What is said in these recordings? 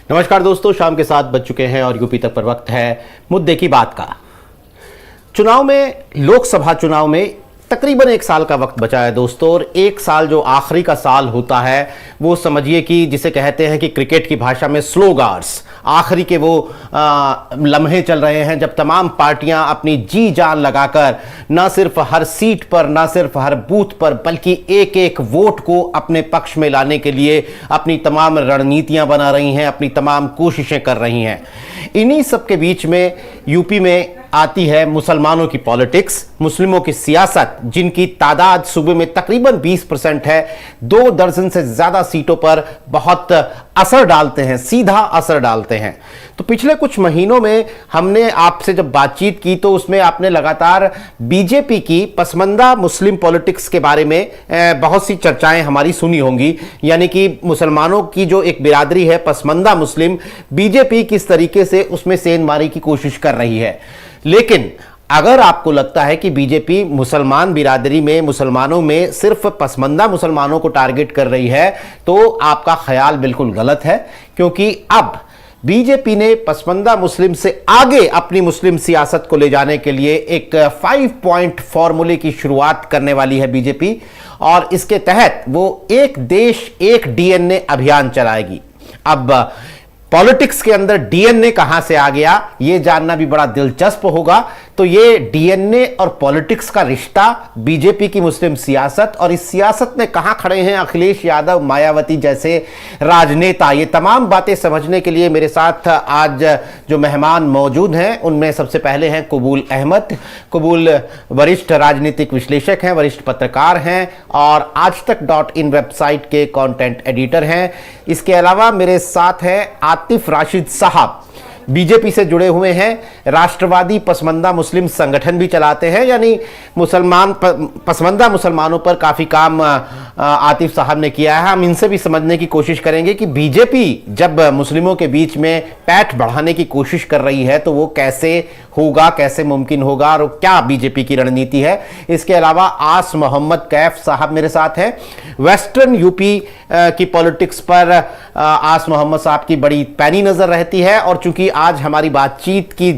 नमस्कार दोस्तों, शाम के 7 बज चुके हैं और यूपी तक पर वक्त है मुद्दे की बात का। चुनाव में, लोकसभा चुनाव में तकरीबन 1 साल का वक्त बचा है दोस्तों, और 1 साल जो आखिरी का साल होता है वो समझिए कि जिसे कहते हैं कि क्रिकेट की भाषा में स्लो गार्ड्स, आखिरी के वो लम्हे चल रहे हैं जब तमाम पार्टियां अपनी जी जान लगाकर न सिर्फ हर सीट पर, न सिर्फ हर बूथ पर, बल्कि एक एक वोट को अपने पक्ष में लाने के लिए अपनी तमाम रणनीतियां बना रही हैं, अपनी तमाम कोशिशें कर रही हैं। इन्हीं सब के बीच में यूपी में आती है मुसलमानों की पॉलिटिक्स, मुस्लिमों की सियासत, जिनकी तादाद सूबे में तकरीबन 20% है, 2 दर्जन से ज्यादा सीटों पर बहुत असर डालते हैं, सीधा असर डालते हैं। तो पिछले कुछ महीनों में हमने आपसे जब बातचीत की तो उसमें आपने लगातार बीजेपी की पसमंदा मुस्लिम पॉलिटिक्स के बारे में बहुत सी चर्चाएं हमारी सुनी होंगी, यानी कि मुसलमानों की जो एक बिरादरी है पसमंदा मुस्लिम, बीजेपी किस तरीके से उसमें सेंधमारी की कोशिश कर रही है। लेकिन अगर आपको लगता है कि बीजेपी मुसलमान बिरादरी में, मुसलमानों में सिर्फ पसमंदा मुसलमानों को टारगेट कर रही है तो आपका ख्याल बिल्कुल गलत है, क्योंकि अब बीजेपी ने पसमंदा मुस्लिम से आगे अपनी मुस्लिम सियासत को ले जाने के लिए एक 5 पॉइंट फॉर्मूले की शुरुआत करने वाली है बीजेपी, और इसके तहत वो एक देश एक डीएनए अभियान चलाएगी। अब पॉलिटिक्स के अंदर डीएनए कहां से आ गया ये जानना भी बड़ा दिलचस्प होगा। तो ये डीएनए और पॉलिटिक्स का रिश्ता, बीजेपी की मुस्लिम सियासत, और इस सियासत में कहां खड़े हैं अखिलेश यादव, मायावती जैसे राजनेता, ये तमाम बातें समझने के लिए मेरे साथ आज जो मेहमान मौजूद हैं उनमें सबसे पहले हैं कबूल अहमद। कबूल वरिष्ठ राजनीतिक विश्लेषक हैं, वरिष्ठ पत्रकार हैं और आजतक.in वेबसाइट के कंटेंट एडिटर हैं। इसके अलावा मेरे साथ हैं आतिफ राशिद साहब, बीजेपी से जुड़े हुए हैं, राष्ट्रवादी पसमंदा मुस्लिम संगठन भी चलाते हैं, यानी मुसलमान पसमंदा मुसलमानों पर काफ़ी काम आतिफ साहब ने किया है। हम इनसे भी समझने की कोशिश करेंगे कि बीजेपी जब मुस्लिमों के बीच में पैठ बढ़ाने की कोशिश कर रही है तो वो कैसे होगा, कैसे मुमकिन होगा, और क्या बीजेपी की रणनीति है। इसके अलावा आस मोहम्मद कैफ साहब मेरे साथ हैं, वेस्टर्न यूपी की पॉलिटिक्स पर आस मोहम्मद साहब की बड़ी पैनी नज़र रहती है, और चूंकि आज हमारी बातचीत की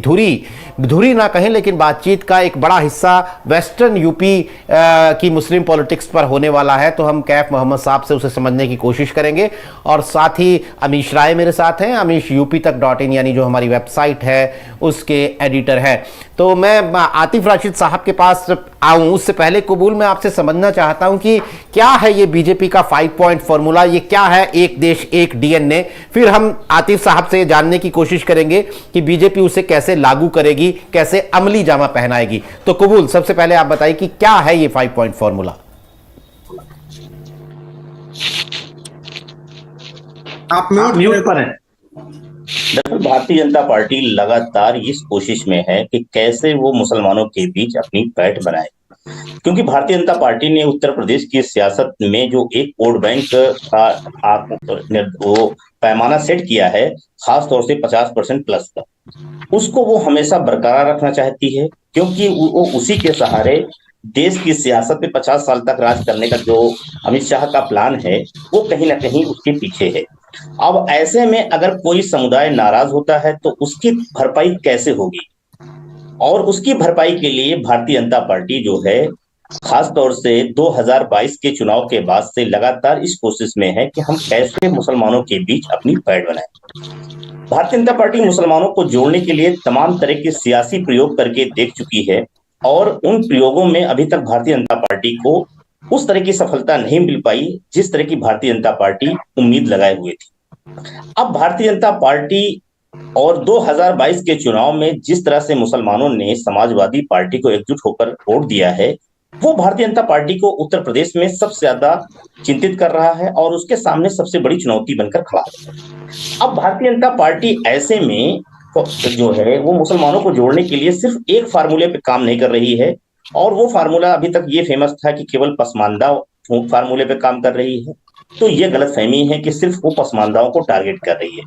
धुरी ना कहें लेकिन बातचीत का एक बड़ा हिस्सा वेस्टर्न यूपी की मुस्लिम पॉलिटिक्स पर होने वाला है, तो हम कैफ मोहम्मद साहब से उसे समझने की कोशिश करेंगे। और साथ ही अमीश राय मेरे साथ हैं, अमीश यूपी तक.in यानी जो हमारी वेबसाइट है उसके एडिटर है। तो मैं आतिफ राशिद साहब के पास आऊं उससे पहले कबूल मैं आपसे समझना चाहता हूं कि क्या है ये बीजेपी का 5 पॉइंट फॉर्मूला, ये क्या है एक देश एक डीएनए। फिर हम आतिफ साहब से जानने की कोशिश करेंगे कि बीजेपी उसे कैसे लागू करेगी, कैसे अमली जामा पहनाएगी। तो कबूल, सबसे पहले आप बताइए कि क्या है ये 5 पॉइंट फॉर्मूला। आप म्यूट पर हैं। दरअसल भारतीय जनता पार्टी लगातार इस कोशिश में है कि कैसे वो मुसलमानों के बीच अपनी पैठ बनाए, क्योंकि भारतीय जनता पार्टी ने उत्तर प्रदेश की सियासत में जो एक वोट बैंक का वो पैमाना सेट किया है, खास तौर से 50% प्लस का, उसको वो हमेशा बरकरार रखना चाहती है, क्योंकि वो उसी के सहारे देश की सियासत में 50 साल तक राज करने का जो अमित शाह का प्लान है वो कहीं ना कहीं उसके पीछे है। अब ऐसे में अगर कोई समुदाय नाराज होता है तो उसकी भरपाई कैसे होगी, और उसकी भरपाई के लिए भारतीय जनता पार्टी जो है खास तौर से 2022 के चुनाव के बाद से लगातार इस कोशिश में है कि हम कैसे मुसलमानों के बीच अपनी पैठ बनाएं। भारतीय जनता पार्टी मुसलमानों को जोड़ने के लिए तमाम तरह के सियासी प्रयोग करके देख चुकी है, और उन प्रयोगों में अभी तक भारतीय जनता पार्टी को उस तरह की सफलता नहीं मिल पाई जिस तरह की भारतीय जनता पार्टी उम्मीद लगाए हुए थी। अब भारतीय जनता पार्टी और 2022 के चुनाव में जिस तरह से मुसलमानों ने समाजवादी पार्टी को एकजुट होकर वोट दिया है, वो भारतीय जनता पार्टी को उत्तर प्रदेश में सबसे ज्यादा चिंतित कर रहा है और उसके सामने सबसे बड़ी चुनौती बनकर खड़ा है। अब भारतीय जनता पार्टी ऐसे में जो है वो मुसलमानों को जोड़ने के लिए सिर्फ एक फार्मूले पे काम नहीं कर रही है, और वो फार्मूला अभी तक ये फेमस था कि केवल पसमानदा फार्मूले पे काम कर रही है। तो ये गलतफहमी है कि सिर्फ वो पसमानदाओं को टारगेट कर रही है।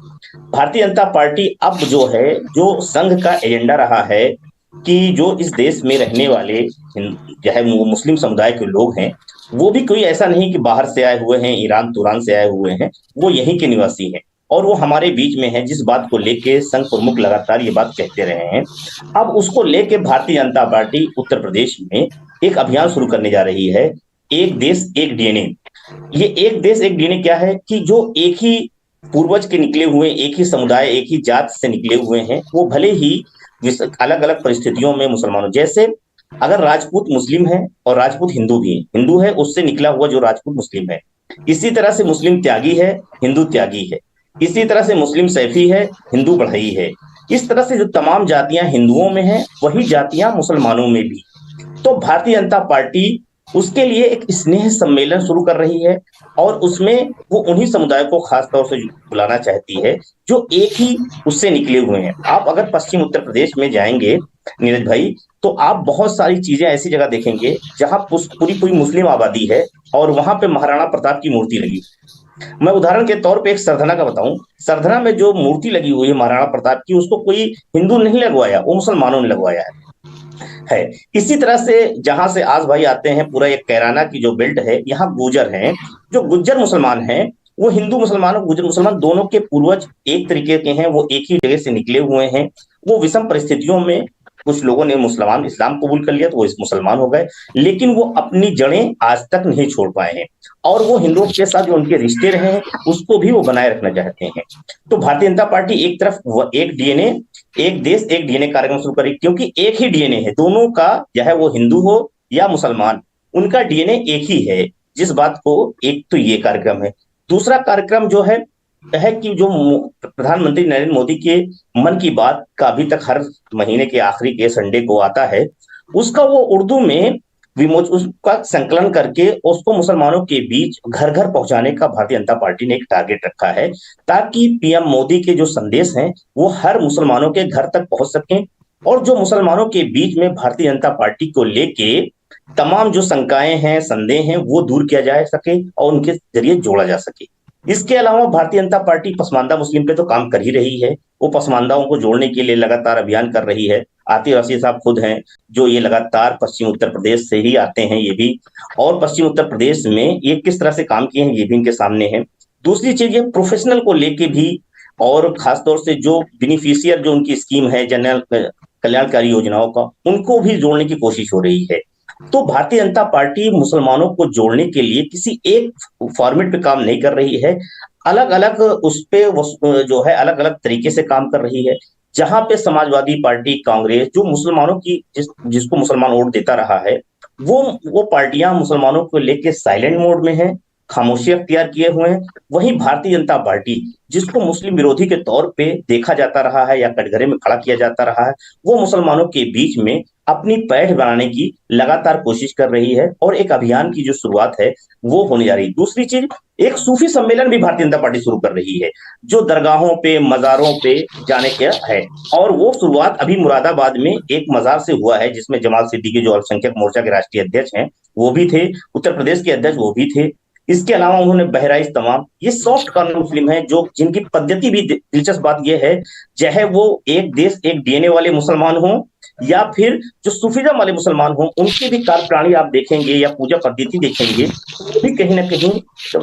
भारतीय जनता पार्टी अब जो है, जो संघ का एजेंडा रहा है कि जो इस देश में रहने वाले चाहे वो मुस्लिम समुदाय के लोग हैं, वो भी कोई ऐसा नहीं कि बाहर से आए हुए हैं, ईरान तुरान से आए हुए हैं, वो यहीं के निवासी हैं और वो हमारे बीच में है, जिस बात को लेके संघ प्रमुख लगातार ये बात कहते रहे हैं। अब उसको लेके भारतीय जनता पार्टी उत्तर प्रदेश में एक अभियान शुरू करने जा रही है, एक देश एक डीएनए। ये एक देश एक डीएनए क्या है कि जो एक ही पूर्वज के निकले हुए, एक ही समुदाय, एक ही जात से निकले हुए हैं, वो भले ही अलग अलग परिस्थितियों में मुसलमानों, जैसे अगर राजपूत मुस्लिम है और राजपूत हिंदू भी है, हिंदू है उससे निकला हुआ जो राजपूत मुस्लिम है, इसी तरह से मुस्लिम त्यागी है, हिंदू त्यागी है, इसी तरह से मुस्लिम सैफी है, हिंदू बढ़ई है। इस तरह से जो तमाम जातियां हिंदुओं में हैं, वही जातियां मुसलमानों में भी। तो भारतीय जनता पार्टी उसके लिए एक स्नेह सम्मेलन शुरू कर रही है और उसमें वो उन्हीं समुदाय को खास तौर से बुलाना चाहती है जो एक ही उससे निकले हुए हैं। आप अगर पश्चिम उत्तर प्रदेश में जाएंगे नीरज भाई, तो आप बहुत सारी चीजें ऐसी जगह देखेंगे जहां पूरी पूरी मुस्लिम आबादी है और वहां पे महाराणा प्रताप की मूर्ति लगी। मैं उदाहरण के तौर पे एक सरधना का बताऊं, सरधना में जो मूर्ति लगी हुई है महाराणा प्रताप की, उसको कोई हिंदू नहीं लगवाया, वो मुसलमानों ने लगवाया है। इसी तरह से जहां से आज भाई आते हैं, पूरा एक कैराना की जो बेल्ट है, यहाँ गुर्जर हैं, जो गुज्जर मुसलमान हैं, वो हिंदू मुसलमान और गुज्जर मुसलमान दोनों के पूर्वज एक तरीके के हैं, वो एक ही जगह से निकले हुए हैं। वो विषम परिस्थितियों में कुछ लोगों ने मुसलमान इस्लाम कबूल कर लिया तो वो मुसलमान हो गए, लेकिन वो अपनी जड़ें आज तक नहीं छोड़ पाए हैं और वो हिंदुओं के साथ जो उनके रिश्ते रहे हैं उसको भी वो बनाए रखना चाहते हैं। तो भारतीय जनता पार्टी एक तरफ एक डीएनए, एक देश एक डीएनए कार्यक्रम शुरू करेगी, क्योंकि एक ही डीएनए है दोनों का, चाहे वो हिंदू हो या मुसलमान, उनका डीएनए एक ही है। जिस बात को, एक तो ये कार्यक्रम है। दूसरा कार्यक्रम जो है कि जो प्रधानमंत्री नरेंद्र मोदी के मन की बात का अभी तक हर महीने के आखिरी के संडे को आता है, उसका वो उर्दू में उसका संकलन करके उसको मुसलमानों के बीच घर घर पहुंचाने का भारतीय जनता पार्टी ने एक टारगेट रखा है, ताकि पीएम मोदी के जो संदेश हैं वो हर मुसलमानों के घर तक पहुंच सकें और जो मुसलमानों के बीच में भारतीय जनता पार्टी को लेके तमाम जो शंकाएं हैं, संदेह हैं, वो दूर किया जा सके और उनके जरिए जोड़ा जा सके। इसके अलावा भारतीय जनता पार्टी पसमानदा मुस्लिम पे तो काम कर ही रही है, वो पसमानदाओं को जोड़ने के लिए लगातार अभियान कर रही है। आतिफ रशीद साहब खुद हैं जो ये लगातार पश्चिम उत्तर प्रदेश से ही आते हैं, ये भी, और पश्चिम उत्तर प्रदेश में ये किस तरह से काम किए हैं ये भी इनके सामने है। दूसरी चीज, ये प्रोफेशनल को लेके भी और खासतौर से जो बेनिफिशियर जो उनकी स्कीम है जनरल कल्याणकारी योजनाओं का, उनको भी जोड़ने की कोशिश हो रही है। तो भारतीय जनता पार्टी मुसलमानों को जोड़ने के लिए किसी एक फॉर्मेट पे काम नहीं कर रही है, अलग अलग उस पे जो है अलग अलग तरीके से काम कर रही है। जहां पे समाजवादी पार्टी, कांग्रेस, जो मुसलमानों की जिसको मुसलमान वोट देता रहा है, वो पार्टियां मुसलमानों को लेके साइलेंट मोड में है, खामोशी अख्तियार किए हुए हैं। वहीं भारतीय जनता पार्टी, जिसको मुस्लिम विरोधी के तौर पे देखा जाता रहा है या कटघरे में खड़ा किया जाता रहा है, वो मुसलमानों के बीच में अपनी पैठ बनाने की लगातार कोशिश कर रही है और एक अभियान की जो शुरुआत है वो होने जा रही है। दूसरी चीज, एक सूफी सम्मेलन भी भारतीय जनता पार्टी शुरू कर रही है, जो दरगाहों पे, मजारों पे जाने का है, और वो शुरुआत अभी मुरादाबाद में एक मजार से हुआ है, जिसमें जमाल सिद्दीकी जो अल्पसंख्यक मोर्चा के राष्ट्रीय अध्यक्ष हैं वो भी थे, उत्तर प्रदेश के अध्यक्ष वो भी थे। इसके अलावा उन्होंने बहराइच, तमाम ये सॉफ्ट कॉर्नर मुस्लिम है, जो जिनकी पद्धति भी, दिलचस्प बात यह है, चाहे वो एक देश एक डीएनए वाले मुसलमान हो या फिर जो सूफीजम वाले मुसलमान हो, उनकी भी कार्यप्रणाली आप देखेंगे या पूजा पद्धति देखेंगे, वो भी कहीं ना कहीं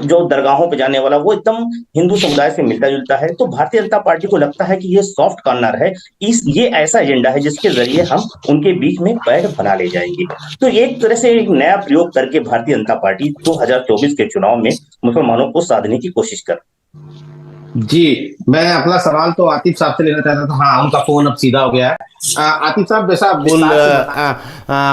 जो दरगाहों पे जाने वाला वो एकदम हिंदू समुदाय से मिलता जुलता है। तो भारतीय जनता पार्टी को लगता है कि ये सॉफ्ट कॉर्नर है, ये ऐसा एजेंडा है जिसके जरिए हम उनके बीच में पैठ बना ले जाएंगे। तो एक तरह से एक नया प्रयोग करके भारतीय जनता पार्टी 2024 के चुनाव में मुसलमानों को साधने की कोशिश कर। जी, मैं अपना सवाल तो आतिफ साहब से लेना चाहता था। हाँ, उनका फोन अब सीधा हो गया है। आतिफ साहब, जैसा बोल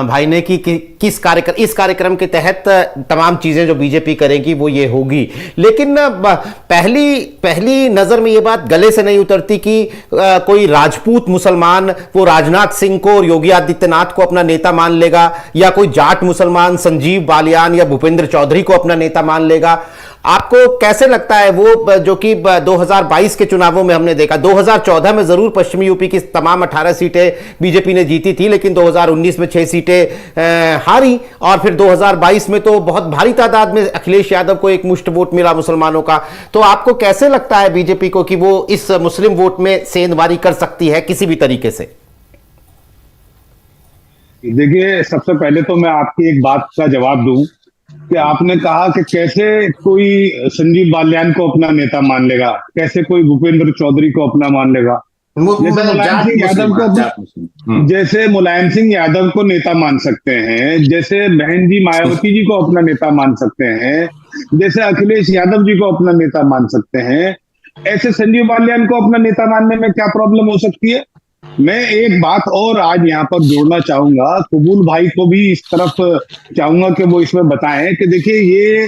भाई ने कि किस कार्यक्रम, इस कार्यक्रम के तहत तमाम चीजें जो बीजेपी करेगी वो ये होगी, लेकिन पहली नजर में ये बात गले से नहीं उतरती कि कोई राजपूत मुसलमान वो राजनाथ सिंह को और योगी आदित्यनाथ को अपना नेता मान लेगा, या कोई जाट मुसलमान संजीव बालियान या भूपेंद्र चौधरी को अपना नेता मान लेगा। आपको कैसे लगता है वो, जो कि 2022 के चुनावों में हमने देखा, 2014 में जरूर पश्चिमी यूपी की तमाम 18 सीटें बीजेपी ने जीती थी, लेकिन 2019 में 6 सीटें हारी, और फिर 2022 में तो बहुत भारी तादाद में अखिलेश यादव को एक मुश्त वोट मिला मुसलमानों का। तो आपको कैसे लगता है बीजेपी को कि वो इस मुस्लिम वोट में सेंधमारी कर सकती है किसी भी तरीके से? देखिए, सबसे पहले तो मैं आपकी एक बात का जवाब दूं कि आपने कहा कि कैसे कोई संजीव बालियान को अपना नेता मान लेगा, कैसे कोई भूपेंद्र चौधरी को अपना मान लेगा। जैसे मुलायम सिंह यादव को जैसे मुलायम सिंह यादव को नेता मान सकते हैं, जैसे बहन जी मायावती जी को अपना नेता मान सकते हैं, जैसे अखिलेश यादव जी को अपना नेता मान सकते हैं, ऐसे संजीव बालियान को अपना नेता मानने में क्या प्रॉब्लम हो सकती है। मैं एक बात और आज यहाँ पर जोड़ना चाहूंगा, कबूल भाई को भी इस तरफ चाहूंगा कि वो इसमें बताएं कि देखिए ये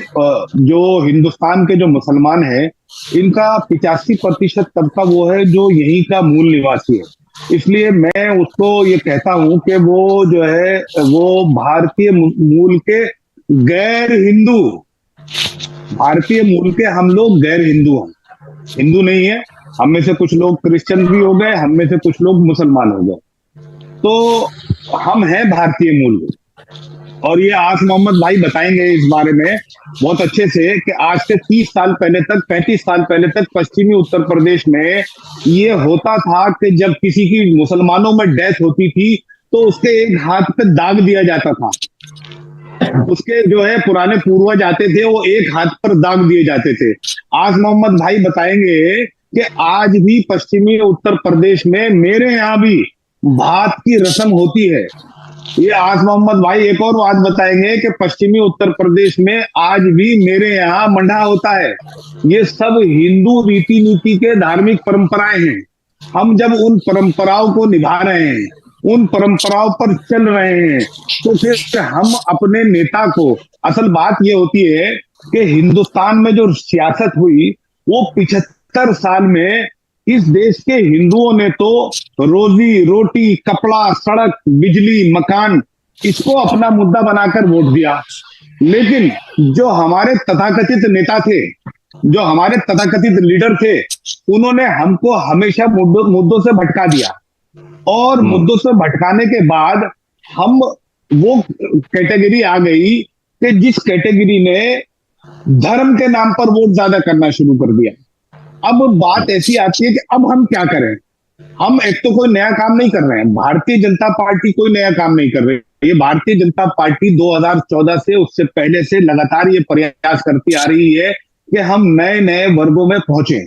जो हिंदुस्तान के जो मुसलमान हैं, इनका 85% तबका वो है जो यहीं का मूल निवासी है। इसलिए मैं उसको ये कहता हूं कि वो जो है वो भारतीय मूल के गैर हिंदू, भारतीय मूल के हम लोग गैर हिंदू हैं, हिंदू नहीं है। हम में से कुछ लोग क्रिश्चियन भी हो गए, हम में से कुछ लोग मुसलमान हो गए, तो हम हैं भारतीय मूल। और ये आस मोहम्मद भाई बताएंगे इस बारे में बहुत अच्छे से कि आज से 30 साल पहले तक, 35 साल पहले तक पश्चिमी उत्तर प्रदेश में ये होता था कि जब किसी की मुसलमानों में डेथ होती थी तो उसके एक हाथ पे दाग दिया जाता था। उसके जो है पुराने पूर्वज आते थे, वो एक हाथ पर दाग दिए जाते थे। आज मोहम्मद भाई बताएंगे कि आज भी पश्चिमी उत्तर प्रदेश में मेरे यहाँ भी भात की रस्म होती है। ये आज मोहम्मद भाई एक और बात बताएंगे कि पश्चिमी उत्तर प्रदेश में आज भी मेरे यहाँ मंडा होता है। ये सब हिंदू रीति नीति के धार्मिक परंपराएं हैं। हम जब उन परंपराओं को निभा रहे हैं, उन परंपराओं पर चल रहे हैं, तो फिर हम अपने नेता को, असल बात ये होती है कि हिंदुस्तान में जो सियासत हुई वो 75 साल में इस देश के हिंदुओं ने तो रोजी रोटी, कपड़ा, सड़क, बिजली, मकान, इसको अपना मुद्दा बनाकर वोट दिया। लेकिन जो हमारे तथाकथित नेता थे, जो हमारे तथाकथित लीडर थे, उन्होंने हमको हमेशा मुद्दों से भटका दिया। और मुद्दों से भटकाने के बाद हम वो कैटेगरी आ गई कि जिस कैटेगरी ने धर्म के नाम पर वोट ज्यादा करना शुरू कर दिया। अब बात ऐसी आती है कि अब हम क्या करें। हम एक तो कोई नया काम नहीं कर रहे हैं, भारतीय जनता पार्टी कोई नया काम नहीं कर रही है। ये भारतीय जनता पार्टी 2014 से, उससे पहले से लगातार ये प्रयास करती आ रही है कि हम नए नए वर्गों में पहुंचे।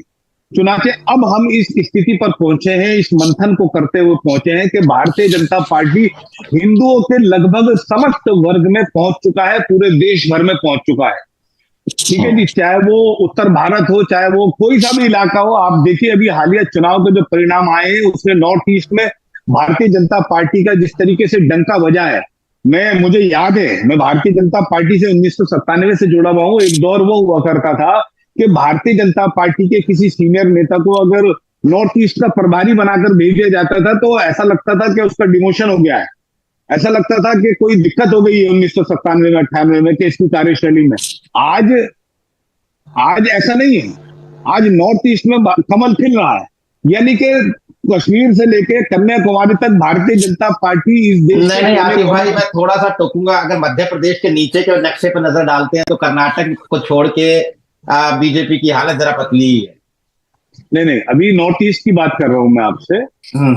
चुनाचे अब हम इस स्थिति पर पहुंचे हैं, इस मंथन को करते हुए पहुंचे हैं कि भारतीय जनता पार्टी हिंदुओं के लगभग समस्त वर्ग में पहुंच चुका है, पूरे देश भर में पहुंच चुका है। ठीक है जी, चाहे वो उत्तर भारत हो, चाहे वो कोई सा भी इलाका हो। आप देखिए अभी हालिया चुनाव के जो परिणाम आए हैं उसमें नॉर्थ ईस्ट में भारतीय जनता पार्टी का जिस तरीके से डंका बजा है, मुझे याद है, मैं भारतीय जनता पार्टी से 1997 से जुड़ा हुआ हूं। एक दौर वो हुआ करता था कि भारतीय जनता पार्टी के किसी सीनियर नेता को अगर नॉर्थ ईस्ट का प्रभारी बनाकर भेज दिया जाता था तो ऐसा लगता था कि उसका डिमोशन हो गया है, ऐसा लगता था कि कोई दिक्कत हो गई है 1997 में, 98 में कि इसकी कार्यशैली में। आज ऐसा नहीं है। आज नॉर्थ ईस्ट में कमल खिल रहा है, यानी कि कश्मीर से लेके कन्याकुमारी तक भारतीय जनता पार्टी इस देश नहीं आतिफ भाई, मैं थोड़ा सा टोकूंगा। अगर मध्य प्रदेश के नीचे के नक्शे पर नजर डालते हैं तो कर्नाटक को छोड़ के बीजेपी की हालत जरा पतली है। नहीं, अभी नॉर्थ ईस्ट की बात कर रहा हूं मैं आपसे।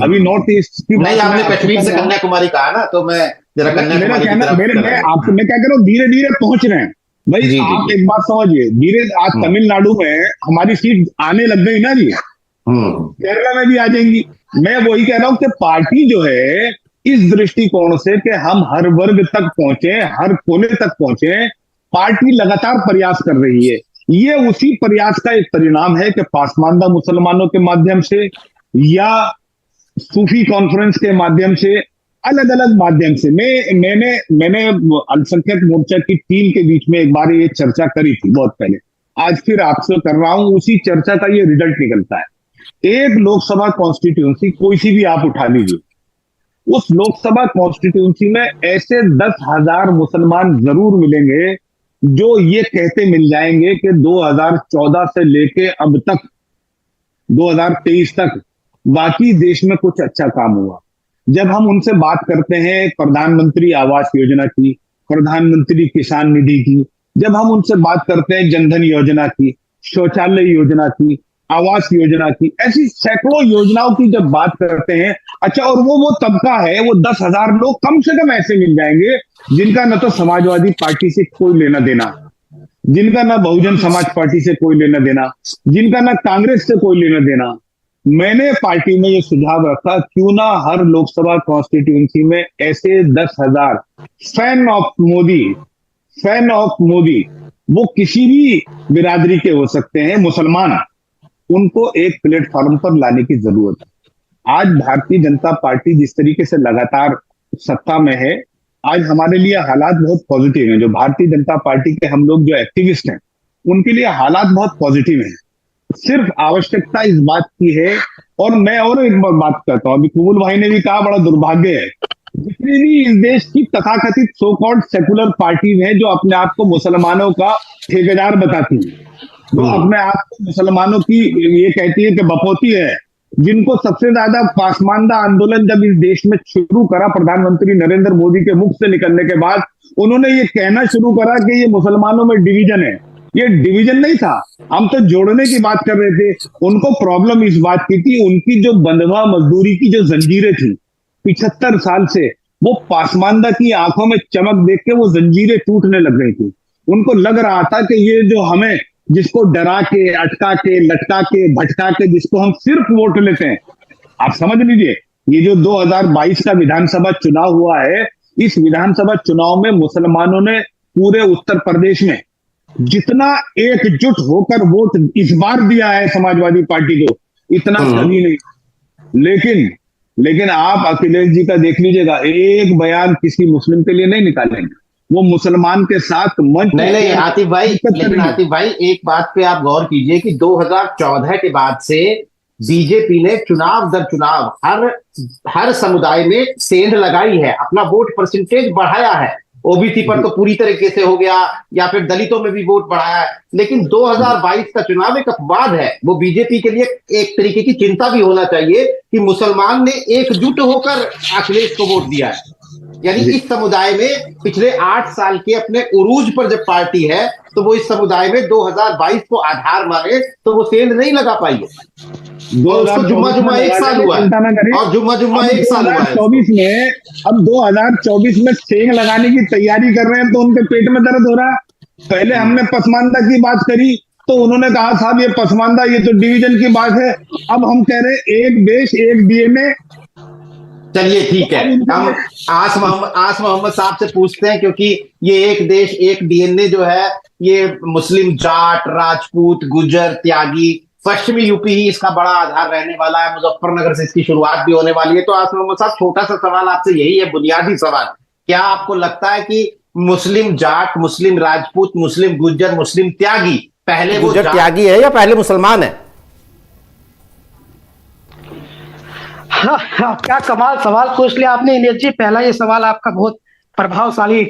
अभी नॉर्थ ईस्ट की नहीं, आपने कश्मीर से कन्याकुमारी कहा ना, तो मैं जरा कन्याकुमारी की तरफ मैं क्या कह रहा हूँ, धीरे धीरे पहुंच रहे हैं भाई। जी, आप एक बात समझिए, धीरे आज तमिलनाडु में हमारी सीट आने लग गई ना जी, केरला में भी आ जाएंगी। मैं वही कह रहा हूं कि पार्टी जो है इस दृष्टिकोण से कि हम हर वर्ग तक पहुंचे, हर कोने तक पहुंचे, पार्टी लगातार प्रयास कर रही है। ये उसी प्रयास का एक परिणाम है कि पासमानदा मुसलमानों के माध्यम से या सूफी कॉन्फ्रेंस के माध्यम से, अलग अलग माध्यम से मैंने अल्पसंख्यक मोर्चा की टीम के बीच में एक बार ये चर्चा करी थी बहुत पहले। आज फिर आपसे कर रहा हूं, उसी चर्चा का ये रिजल्ट निकलता है। एक लोकसभा कॉन्स्टिट्यूंसी कोई सी भी आप उठा लीजिए, उस लोकसभा कॉन्स्टिट्यूंसी में ऐसे 10,000 मुसलमान जरूर मिलेंगे जो ये कहते मिल जाएंगे कि 2014 से लेके अब तक 2023 तक बाकी देश में कुछ अच्छा काम हुआ। जब हम उनसे बात करते हैं प्रधानमंत्री आवास योजना की, प्रधानमंत्री किसान निधि की, जब हम उनसे बात करते हैं जनधन योजना की, शौचालय योजना की, आवास योजना की, ऐसी सैकड़ों योजनाओं की जब बात करते हैं। अच्छा, और वो तबका है, वो 10,000 लोग कम से कम ऐसे मिल जाएंगे जिनका न तो समाजवादी पार्टी से कोई लेना देना, जिनका ना बहुजन समाज पार्टी से कोई लेना देना, जिनका ना कांग्रेस से कोई लेना देना। मैंने पार्टी में ये सुझाव रखा, क्यों ना हर लोकसभा कॉन्स्टिट्यूंसी में ऐसे 10,000 fan of Modi, fan of Modi, वो किसी भी बिरादरी के हो सकते हैं, मुसलमान, उनको एक प्लेटफॉर्म पर लाने की जरूरत है। आज भारतीय जनता पार्टी जिस तरीके से लगातार सत्ता में है, आज हमारे लिए हालात बहुत पॉजिटिव हैं। जो भारतीय जनता पार्टी के हम लोग जो एक्टिविस्ट हैं, उनके लिए हालात बहुत पॉजिटिव हैं। सिर्फ आवश्यकता इस बात की है, और मैं और एक बात करता हूं, अभी कुबुल भाई ने भी कहा, बड़ा दुर्भाग्य है जितनी भी इस देश की तथाकथित सो कॉल्ड सेकुलर पार्टी हैं जो अपने आप को मुसलमानों का ठेकेदार बताती है, जो अपने आप को मुसलमानों की ये कहती है कि बपौती है, जिनको सबसे ज्यादा पासमानदा आंदोलन जब इस देश में शुरू करा प्रधानमंत्री नरेंद्र मोदी के मुख से निकलने के बाद, उन्होंने ये कहना शुरू करा कि ये मुसलमानों में डिवीजन है। ये डिवीजन नहीं था, हम तो जोड़ने की बात कर रहे थे। उनको प्रॉब्लम इस बात की थी, उनकी जो बंधुआ मजदूरी की जो जंजीरें थी 75 साल से, वो पासमानदा की आंखों में चमक देख के वो जंजीरें टूटने लग गई थी। उनको लग रहा था कि ये जो हमें, जिसको डरा के, अटका के, लटका के, भटका के, जिसको हम सिर्फ वोट लेते हैं, आप समझ लीजिए, ये जो 2022 का विधानसभा चुनाव हुआ है, इस विधानसभा चुनाव में मुसलमानों ने पूरे उत्तर प्रदेश में जितना एकजुट होकर वोट इस बार दिया है समाजवादी पार्टी को, इतना कभी नहीं। लेकिन आप अखिलेश जी का देख लीजिएगा, एक बयान किसी मुस्लिम के लिए नहीं निकालेंगे, वो मुसलमान के साथ मंच नहीं आतिफ भाई, लेकिन आतिफ भाई एक बात पे आप गौर कीजिए कि 2014 के बाद से बीजेपी ने चुनाव दर चुनाव हर समुदाय में सेंध लगाई है, अपना वोट परसेंटेज बढ़ाया है। ओबीसी पर तो पूरी तरीके से हो गया, या फिर दलितों में भी वोट बढ़ाया है। लेकिन 2022 का चुनाव एक अपवाद है, वो बीजेपी के लिए एक तरीके की चिंता भी होना चाहिए कि मुसलमान ने एकजुट होकर अखिलेश को वोट दिया है। यानी इस समुदाय में पिछले 8 साल के अपने उरूज पर जब पार्टी है, तो वो इस समुदाय में 2022 को आधार माने तो वो सेंध नहीं लगा पाई है। जुम्मा एक साल हुआ है, और जुम्मा एक साल हुआ है। 2024 में, अब 2024 में सेंध लगाने की तैयारी कर रहे हैं, तो उनके पेट में दर्द हो रहा है। पहले हमने पसमानदा की बात करी तो उन्होंने कहा साहब ये पसमानदा, ये तो डिवीजन की बात है। अब हम कह रहे हैं एक देश एक डीएनए। चलिए ठीक है, हम आस मोहम्मद साहब से पूछते हैं, क्योंकि ये एक देश एक डीएनए जो है, ये मुस्लिम, जाट, राजपूत, गुजर, त्यागी, पश्चिमी यूपी ही इसका बड़ा आधार रहने वाला है। मुजफ्फरनगर से इसकी शुरुआत भी होने वाली है। तो आस मोहम्मद साहब, छोटा सा सवाल आपसे यही है, बुनियादी सवाल, क्या आपको लगता है कि मुस्लिम जाट, मुस्लिम राजपूत, मुस्लिम गुज्जर, मुस्लिम त्यागी, पहले वो गुज्जर त्यागी है या पहले मुसलमान है? हाँ, क्या कमाल सवाल पूछ लिया आपने इलियस जी। पहला ये सवाल आपका बहुत प्रभावशाली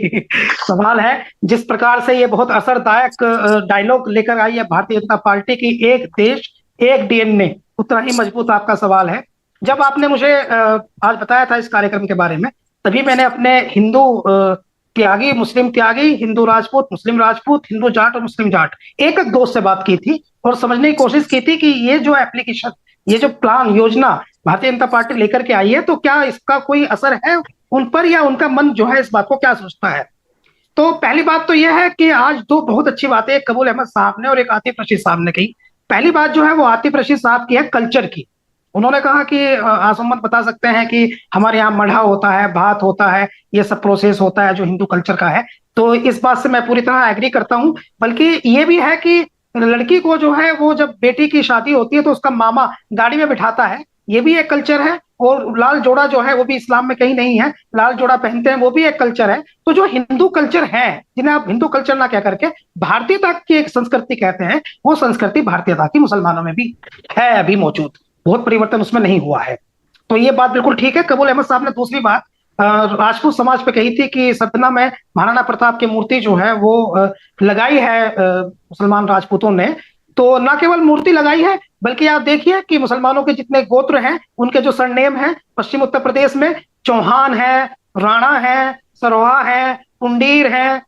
सवाल है। जिस प्रकार से ये बहुत असरदायक डायलॉग लेकर आई है भारतीय जनता पार्टी की, एक देश एक डीएनए, उतना ही मजबूत आपका सवाल है। जब आपने मुझे आज बताया था इस कार्यक्रम के बारे में, तभी मैंने अपने हिंदू त्यागी, मुस्लिम त्यागी, हिंदू राजपूत, मुस्लिम राजपूत, हिंदू जाट और मुस्लिम जाट, एक एक दोस्त से बात की थी और समझने की कोशिश की थी कि ये जो एप्लीकेशन, ये जो प्लान, योजना भारतीय जनता पार्टी लेकर के आई है, तो क्या इसका कोई असर है उन पर, या उनका मन जो है इस बात को क्या सोचता है। तो पहली बात तो यह है कि आज दो बहुत अच्छी बातें एक कबूल अहमद साहब ने और एक आतिफ रशीद साहब ने कही। पहली बात जो है वो आतिफ रशीद साहब की है कल्चर की। उन्होंने कहा कि आसमत बता सकते हैं कि हमारे यहाँ मढ़ा होता है, भात होता है, ये सब प्रोसेस होता है जो हिंदू कल्चर का है। तो इस बात से मैं पूरी तरह एग्री करता हूँ। बल्कि ये भी है कि लड़की को जो है वो जब बेटी की शादी होती है तो उसका मामा गाड़ी में बिठाता है, ये भी एक कल्चर है। और लाल जोड़ा जो है वो भी इस्लाम में कहीं नहीं है, लाल जोड़ा पहनते हैं, वो भी एक कल्चर है। तो जो हिंदू कल्चर है, जिन्हें आप हिंदू कल्चर ना कह करके भारतीयता की एक संस्कृति कहते हैं, वो संस्कृति भारतीयता की मुसलमानों में भी है अभी मौजूद, बहुत परिवर्तन उसमें नहीं हुआ है। तो ये बात बिल्कुल ठीक है। कबूल अहमद साहब ने दूसरी बात राजपूत समाज पे कही थी कि सतना में महाराणा प्रताप की मूर्ति जो है वो लगाई है मुसलमान राजपूतों ने। तो ना केवल मूर्ति लगाई है, बल्कि आप देखिए कि मुसलमानों के जितने गोत्र हैं, उनके जो सरनेम है पश्चिम उत्तर प्रदेश में, चौहान है, राणा है, सरोहा है, पुंडीर है,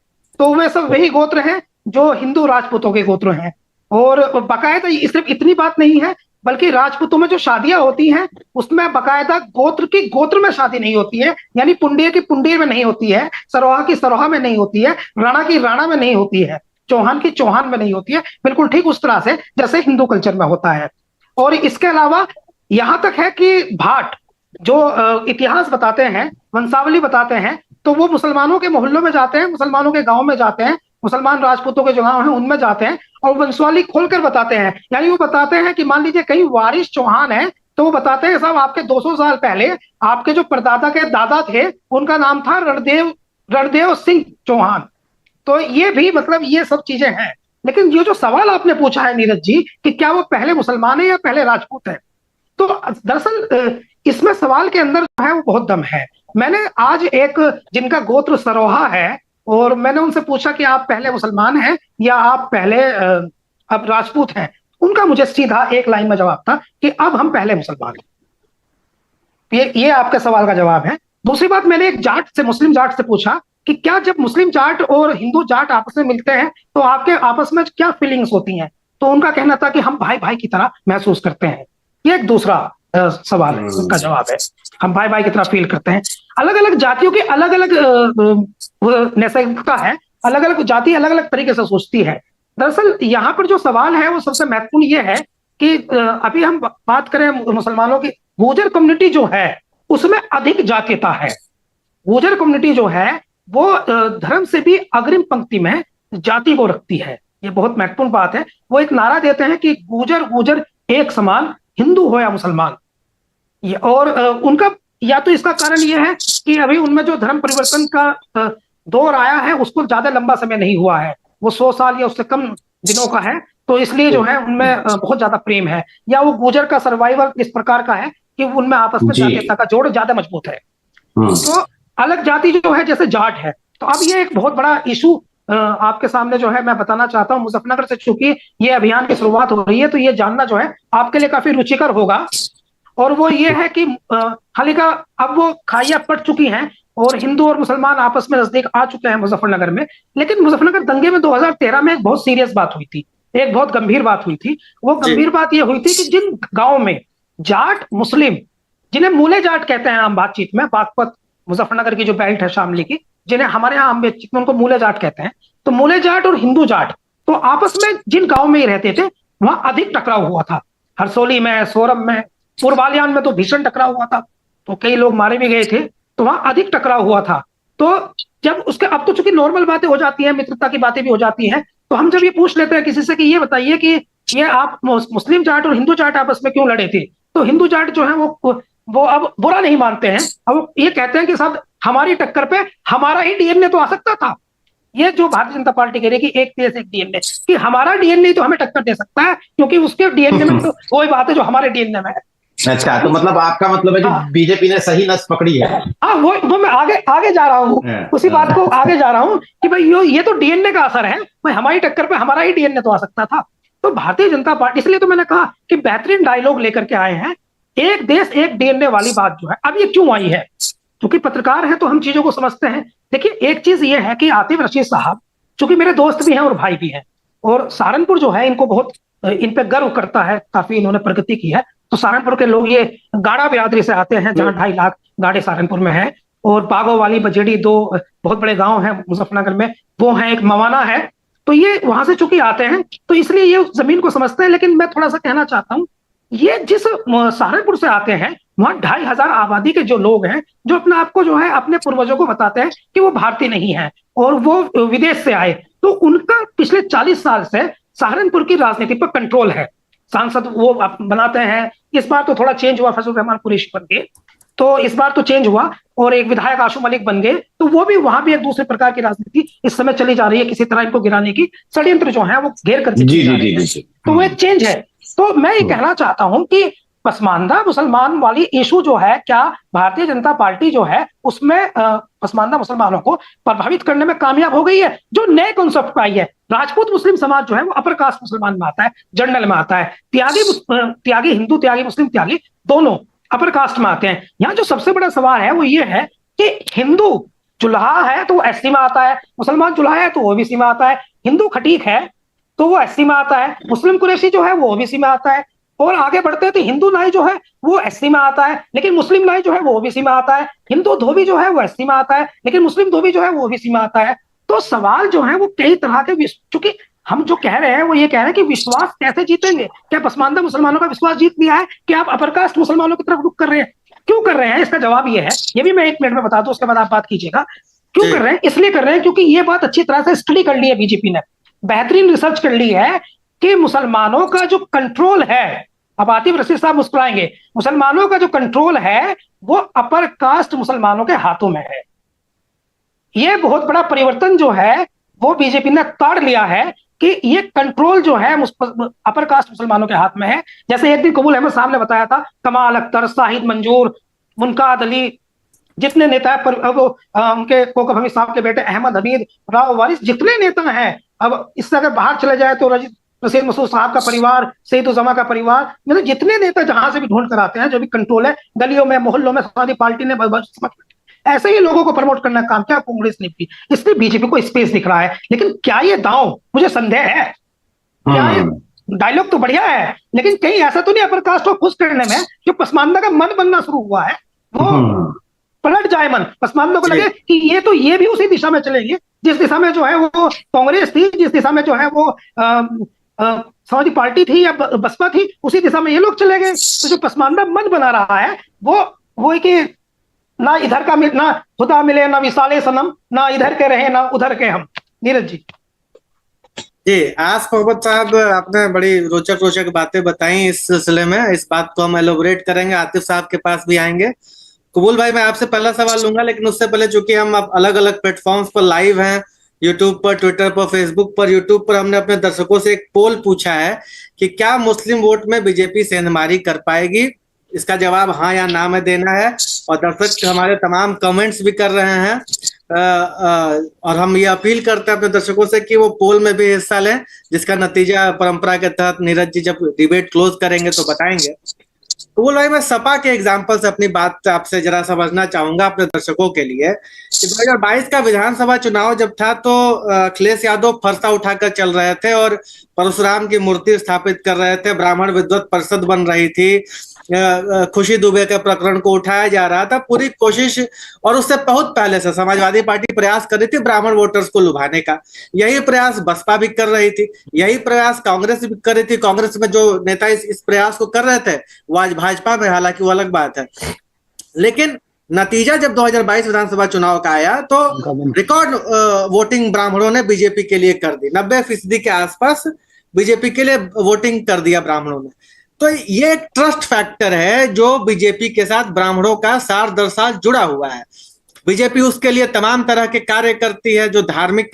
तो वे सब वही गोत्र हैं जो हिंदू राजपूतों के गोत्र हैं। और बाकायदा सिर्फ इतनी बात नहीं है, बल्कि राजपूतों में जो शादियां होती हैं उसमें बाकायदा गोत्र में शादी नहीं होती है, यानी पुंडिया की पुंडिया में नहीं होती है, सरोहा की सरोहा में नहीं होती है, राणा की राणा में नहीं होती है, चौहान की चौहान में नहीं होती है, बिल्कुल ठीक उस तरह से जैसे हिंदू कल्चर में होता है। और इसके अलावा यहां तक है कि भाट जो इतिहास बताते हैं, वंशावली बताते हैं, तो वो मुसलमानों के मोहल्लों में जाते हैं, मुसलमानों के गांव में जाते हैं, मुसलमान राजपूतों के जो गांव हैं उनमें जाते हैं और वंशावली खोलकर बताते हैं। यानी वो बताते हैं कि मान लीजिए कहीं वारिस चौहान है, तो वो बताते हैं साहब आपके 200 साल पहले आपके जो परदादा के दादा थे उनका नाम था रणदेव सिंह चौहान। तो ये भी मतलब ये सब चीजें हैं। लेकिन ये जो सवाल आपने पूछा है नीरज जी कि क्या वो पहले मुसलमान है या पहले राजपूत है, तो दरअसल इसमें सवाल के अंदर जो है वो बहुत दम है। मैंने आज एक जिनका गोत्र सरोहा है और मैंने उनसे पूछा कि आप पहले मुसलमान हैं या आप पहले अब राजपूत हैं, उनका मुझे सीधा एक लाइन में जवाब था कि अब हम पहले मुसलमान हैं। ये आपके सवाल का जवाब है। दूसरी बात, मैंने एक जाट से, मुस्लिम जाट से पूछा कि क्या जब मुस्लिम जाट और हिंदू जाट आपस में मिलते हैं तो आपके आपस में क्या फीलिंग्स होती हैं, तो उनका कहना था कि हम भाई भाई की तरह महसूस करते हैं। ये एक दूसरा सवाल है, उसका जवाब है हम भाई भाई की तरह फील करते हैं। अलग अलग जातियों की अलग अलग नैतिकता है, अलग अलग जाति अलग अलग तरीके से सोचती है। दरअसल यहाँ पर जो सवाल है वो सबसे महत्वपूर्ण ये है कि अभी हम बात करें मुसलमानों की, गुर्जर कम्युनिटी जो है उसमें अधिक जातीयता है। गुर्जर कम्युनिटी जो है वो धर्म से भी अग्रिम पंक्ति में जाति को रखती है। ये बहुत महत्वपूर्ण बात है। वो एक नारा देते हैं कि गुर्जर एक समान, हिंदू हो या मुसलमान। ये और उनका या तो इसका कारण यह है कि अभी उनमें जो धर्म परिवर्तन का दौर आया है उसको ज्यादा लंबा समय नहीं हुआ है, वो 100 साल या उससे कम दिनों का है, तो इसलिए जो है उनमें बहुत ज्यादा प्रेम है, या वो गुर्जर का सर्वाइवल इस प्रकार का है कि उनमें आपस में जातीयता का जोड़ ज्यादा मजबूत है। तो अलग जाति जो है जैसे जाट है, तो अब ये एक बहुत बड़ा इशू आपके सामने जो है मैं बताना चाहता हूँ। मुजफ्फरनगर से चूंकि ये अभियान की शुरुआत हो रही है तो ये जानना जो है आपके लिए काफी रुचिकर होगा। और वो ये है कि हालिका अब वो खाइयां पड़ चुकी हैं और हिंदू और मुसलमान आपस में नजदीक आ चुके हैं मुजफ्फरनगर में। लेकिन मुजफ्फरनगर दंगे में 2013 में एक बहुत सीरियस बात हुई थी, एक बहुत गंभीर बात हुई थी। वो गंभीर बात ये हुई थी कि जिन गाँव में जाट मुस्लिम, जिन्हें मूले जाट कहते हैं आम बातचीत में, बागपत मुजफ्फरनगर की जो बेल्ट है शामली की, जिन्हें हमारे यहाँ आम बातचीत में उनको मूले जाट कहते हैं, तो मूले जाट और हिंदू जाट तो आपस में जिन गाँव में ही रहते थे वहां अधिक टकराव हुआ था। हरसोली में, सोरम में, पूर्वालियान में तो भीषण टकराव हुआ था, तो कई लोग मारे भी गए थे, तो वहां अधिक टकराव हुआ था। तो जब उसके अब तो चूंकि नॉर्मल बातें हो जाती हैं, मित्रता की बातें भी हो जाती हैं, तो हम जब ये पूछ लेते हैं किसी से कि ये बताइए कि ये आप मुस्लिम जाट और हिंदू जाट आपस में क्यों लड़े थे, तो हिंदू जाट जो है वो अब बुरा नहीं मानते हैं। अब ये कहते हैं कि साहब हमारी टक्कर पे हमारा ही डीएनए तो आ सकता था। ये जो भारतीय जनता पार्टी कह रही है कि एक देश एक डीएनए, कि हमारा डीएनए तो हमें टक्कर दे सकता है क्योंकि उसके डीएनए में तो वही बात है जो हमारे डीएनए में है। अच्छा, तो मतलब आपका मतलब है कि बीजेपी ने सही नस पकड़ी है। हाँ, वो मैं आगे जा रहा हूँ, उसी बात को आगे जा रहा हूँ कि भाई ये तो डीएनए का असर है, भाई हमारी टक्कर पे हमारा ही डीएनए तो आ सकता था। तो भारतीय जनता पार्टी, इसलिए तो मैंने कहा कि बेहतरीन डायलॉग लेकर के आए हैं। एक देश एक डीएनए वाली बात जो है, अब ये क्यों आई है, क्योंकि पत्रकार है तो हम चीजों को समझते हैं। देखिए, एक चीज ये है कि आतिफ रशीद साहब चूंकि मेरे दोस्त भी हैं और भाई भी हैं, और सहारनपुर जो है इनको बहुत इन पे गर्व करता है, काफी इन्होंने प्रगति की है। तो सहारनपुर के लोग ये गाड़ा बिरादरी से आते हैं, जहां 2.5 लाख गाड़े सहारनपुर में है, और बागो वाली बजेड़ी 2 बहुत बड़े गांव हैं मुजफ्फरनगर में, वो है, एक मवाना है। तो ये वहां से चूंकि आते हैं तो इसलिए ये जमीन को समझते हैं। लेकिन मैं थोड़ा सा कहना चाहता हूँ, ये जिस सहारनपुर से आते हैं वहां 2,500 आबादी के जो लोग हैं, जो अपने आप को जो है अपने पूर्वजों को बताते हैं कि वो भारतीय नहीं है और वो विदेश से आए, तो उनका पिछले 40 साल से सहारनपुर की राजनीति पर कंट्रोल है। सांसद वो बनाते हैं। इस बार तो थोड़ा चेंज हुआ, फजल रहमान कुरैशी बन गए, तो इस बार तो चेंज हुआ, और एक विधायक आशु मलिक बन गए, तो वो भी वहां भी एक दूसरे प्रकार की राजनीति इस समय चली जा रही है। किसी तरह इनको गिराने की षड्यंत्र जो है वो घेर करके जी। तो वो एक चेंज है। तो मैं ये कहना चाहता हूं कि पसमानदा मुसलमान वाली इशू जो है, क्या भारतीय जनता पार्टी जो है उसमें पसमानदा मुसलमानों को प्रभावित करने में कामयाब हो गई है। जो नए कॉन्सेप्ट आई है, राजपूत मुस्लिम समाज जो है वो अपर कास्ट मुसलमान में आता है, जनरल में आता है, त्यागी हिंदू, त्यागी मुस्लिम, त्यागी दोनों अपर कास्ट में आते हैं। यहाँ जो सबसे बड़ा सवाल है वो ये है कि हिंदू जुल्हा है तो वो एससी में आता है, मुसलमान जुल्हा है तो ओबीसी में आता है। हिंदू खटीक है तो वो एससी में आता है, मुस्लिम कुरैशी जो है वो ओबीसी में आता है, और आगे बढ़ते हैं तो हिंदू नाई जो है वो एससी में आता है, लेकिन मुस्लिम नाई जो है वो ओबीसी में आता है, हिंदू धोबी जो है वो एससी में आता है, लेकिन मुस्लिम धोबी जो है वो ओबीसी में आता है। तो सवाल जो है वो कई तरह के, चूंकि हम जो कह रहे हैं वो ये कह रहे हैं कि विश्वास कैसे जीतेंगे, क्या पसमानदा मुसलमानों का विश्वास जीत लिया है कि आप अपर कास्ट मुसलमानों की तरफ रुख कर रहे हैं? क्यों कर रहे हैं, इसका जवाब ये है, ये भी मैं 1 मिनट में बता दूं, उसके बाद आप बात कीजिएगा। क्यों कर रहे हैं? इसलिए कर रहे हैं क्योंकि ये बात अच्छी तरह से स्टडी कर ली है बीजेपी ने, बेहतरीन रिसर्च कर ली है कि मुसलमानों का जो कंट्रोल है, अब आतिफ रशीद साहब मुस्कुराएंगे, मुसलमानों का जो कंट्रोल है वो अपर कास्ट मुसलमानों के हाथों में है। ये बहुत बड़ा परिवर्तन जो है वो बीजेपी ने ताड़ लिया है कि ये कंट्रोल जो है अपर कास्ट मुसलमानों के हाथ में है। जैसे एक दिन कबूल अहमद साहब ने बताया था, कमाल अख्तर, शाहिद मंजूर, मुनकाद अली, जितने नेता है, उनके कोकब हमीद साहब के बेटे अहमद हमीद, राव वारिस, जितने नेता हैं, अब इससे अगर बाहर चले जाए तो रशीद मसूद साहब का परिवार, सईदुज़्ज़मा का परिवार, मतलब जितने नेता जहां से भी ढूंढ कर आते हैं, जो भी कंट्रोल है गलियों में, मोहल्लों में, समाजवादी पार्टी ने ऐसे ही लोगों को प्रमोट करने का काम किया कांग्रेस ने भी, इसलिए बीजेपी को स्पेस दिख रहा है। लेकिन क्या ये दांव, मुझे संदेह है, क्या ये डायलॉग तो बढ़िया है, लेकिन कहीं ऐसा तो नहीं अपर कास्ट को खुश करने में जो पसमानदा का मन बनना शुरू हुआ है वो पलट जाए मन, पसमानदा को लगे कि ये भी उसी दिशा में चलेगी जिस दिशा में जो है वो कांग्रेस थी, जिस दिशा में जो है वो समाजवादी पार्टी थी या बसपा थी, उसी दिशा में ये लोग चले गए। तो जो पसमानदा मन बना रहा है वो कि ना इधर का ना खुदा मिले, ना विसाले सनम, ना इधर के रहे ना उधर के हम। नीरज जी। जी, आस मोहम्मद साहब, आपने बड़ी रोचक बातें बताई इस सिलसिले में, इस बात को हम एलोबरेट करेंगे, आतिफ साहब के पास भी आएंगे। कबूल भाई, मैं आपसे पहला सवाल लूंगा, लेकिन उससे पहले चूंकि हम अब अलग अलग प्लेटफॉर्म्स पर लाइव हैं, यूट्यूब पर, ट्विटर पर, फेसबुक पर, यूट्यूब पर हमने अपने दर्शकों से एक पोल पूछा है कि क्या मुस्लिम वोट में बीजेपी सेंधमारी कर पाएगी। इसका जवाब हाँ या ना में देना है, और दर्शक हमारे तमाम कमेंट्स भी कर रहे हैं, और हम ये अपील करते हैं अपने दर्शकों से कि वो पोल में भी हिस्सा लें, जिसका नतीजा परंपरा के तहत नीरज जी जब डिबेट क्लोज करेंगे तो बताएंगे। कबूल भाई, मैं सपा के एग्जाम्पल से अपनी बात आपसे जरा समझना चाहूंगा अपने दर्शकों के लिए कि 2022 का विधानसभा चुनाव जब था तो अखिलेश यादव फरसा उठाकर चल रहे थे और परशुराम की मूर्ति स्थापित कर रहे थे, ब्राह्मण विद्वत परिषद बन रही थी, खुशी दुबे के प्रकरण को उठाया जा रहा था, पूरी कोशिश, और उससे बहुत पहले से समाजवादी पार्टी प्रयास कर रही थी ब्राह्मण वोटर्स को लुभाने का। यही प्रयास बसपा भी कर रही थी, यही प्रयास कांग्रेस भी कर रही थी। कांग्रेस में जो नेता इस प्रयास को कर रहे थे वो आज भाजपा में, हालांकि वो अलग बात है। लेकिन नतीजा जब 2022 विधानसभा चुनाव का आया तो रिकॉर्ड वोटिंग ब्राह्मणों ने बीजेपी के लिए कर दी, 90% के आसपास बीजेपी के लिए वोटिंग कर दिया ब्राह्मणों ने। तो ये एक ट्रस्ट फैक्टर है जो बीजेपी के साथ ब्राह्मणों का साल दर साल जुड़ा हुआ है। बीजेपी उसके लिए तमाम तरह के कार्य करती है, जो धार्मिक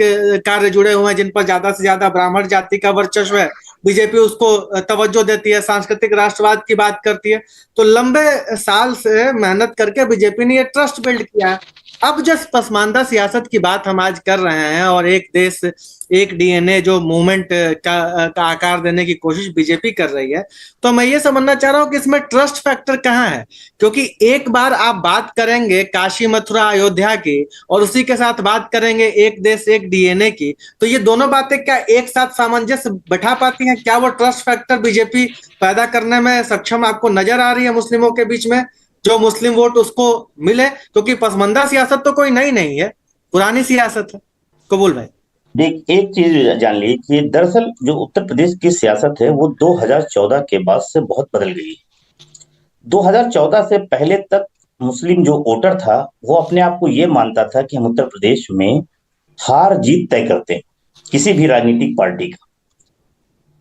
कार्य जुड़े हुए हैं जिन पर ज्यादा से ज्यादा ब्राह्मण जाति का वर्चस्व है, बीजेपी उसको तवज्जो देती है, सांस्कृतिक राष्ट्रवाद की बात करती है। तो लंबे साल से मेहनत करके बीजेपी ने ये ट्रस्ट बिल्ड किया है। अब जिस पसमानदा सियासत की बात हम आज कर रहे हैं और एक देश एक डीएनए जो मूवमेंट का आकार देने की कोशिश बीजेपी कर रही है, तो मैं ये समझना चाह रहा हूँ कि इसमें ट्रस्ट फैक्टर कहाँ है। क्योंकि एक बार आप बात करेंगे काशी मथुरा अयोध्या की और उसी के साथ बात करेंगे एक देश एक डीएनए की, तो ये दोनों बातें क्या एक साथ सामंजस्य बैठा पाती हैं? क्या वो ट्रस्ट फैक्टर बीजेपी पैदा करने में सक्षम आपको नजर आ रही है मुस्लिमों के बीच में, जो मुस्लिम वोट उसको मिले? क्योंकि पसमानदा सियासत तो कोई नई नहीं है, पुरानी सियासत है। कबूल भाई, देख, एक चीज जान ली कि दरअसल जो उत्तर प्रदेश की सियासत है वो 2014 के बाद से बहुत बदल गई है। 2014 से पहले तक मुस्लिम जो वोटर था वो अपने आप को ये मानता था कि हम उत्तर प्रदेश में हार जीत तय करते हैं किसी भी राजनीतिक पार्टी का।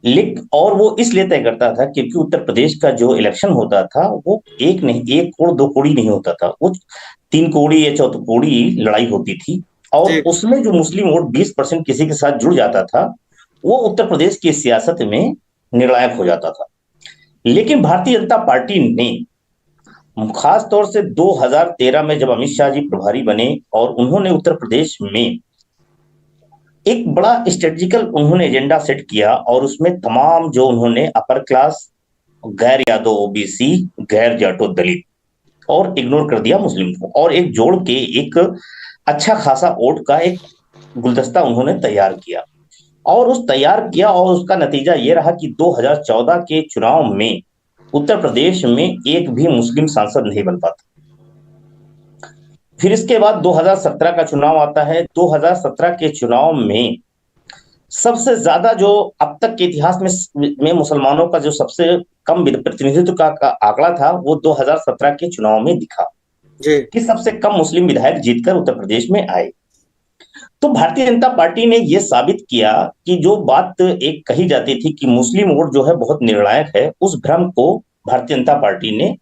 लेकिन और वो इसलिए तय करता था क्योंकि उत्तर प्रदेश का जो इलेक्शन होता था वो एक नहीं, एक कोड़ दो कोड़ी नहीं होता था, वो 3 कोड़ी या 4 कोड़ी लड़ाई होती थी, और उसमें जो मुस्लिम वोट 20% किसी के साथ जुड़ जाता था वो उत्तर प्रदेश की सियासत में निर्णायक हो जाता था। लेकिन भारतीय जनता पार्टी ने खास तौर से 2013 में जब अमित शाह जी प्रभारी बने और उन्होंने उत्तर प्रदेश में एक बड़ा स्ट्रेटेजिकल उन्होंने एजेंडा सेट किया, और उसमें तमाम जो उन्होंने अपर क्लास, गैर यादव ओबीसी, गैर जाटो दलित और इग्नोर कर दिया मुस्लिम को, और एक जोड़ के एक अच्छा खासा वोट का एक गुलदस्ता उन्होंने तैयार किया। और उस तैयार किया, और उसका नतीजा ये रहा कि 2014 के चुनाव में उत्तर प्रदेश में एक भी मुस्लिम सांसद नहीं बन पाता। फिर इसके बाद 2017 का चुनाव आता है। 2017 के चुनाव में सबसे ज्यादा जो अब तक के इतिहास में मुसलमानों का जो सबसे कम प्रतिनिधित्व का आंकड़ा था, वो 2017 के चुनाव में दिखा कि सबसे कम मुस्लिम विधायक जीतकर उत्तर प्रदेश में आए। तो भारतीय जनता पार्टी ने यह साबित किया कि जो बात एक कही जाती थी कि मुस्लिम वोट जो है बहुत निर्णायक है, उस भ्रम को भारतीय जनता पार्टी ने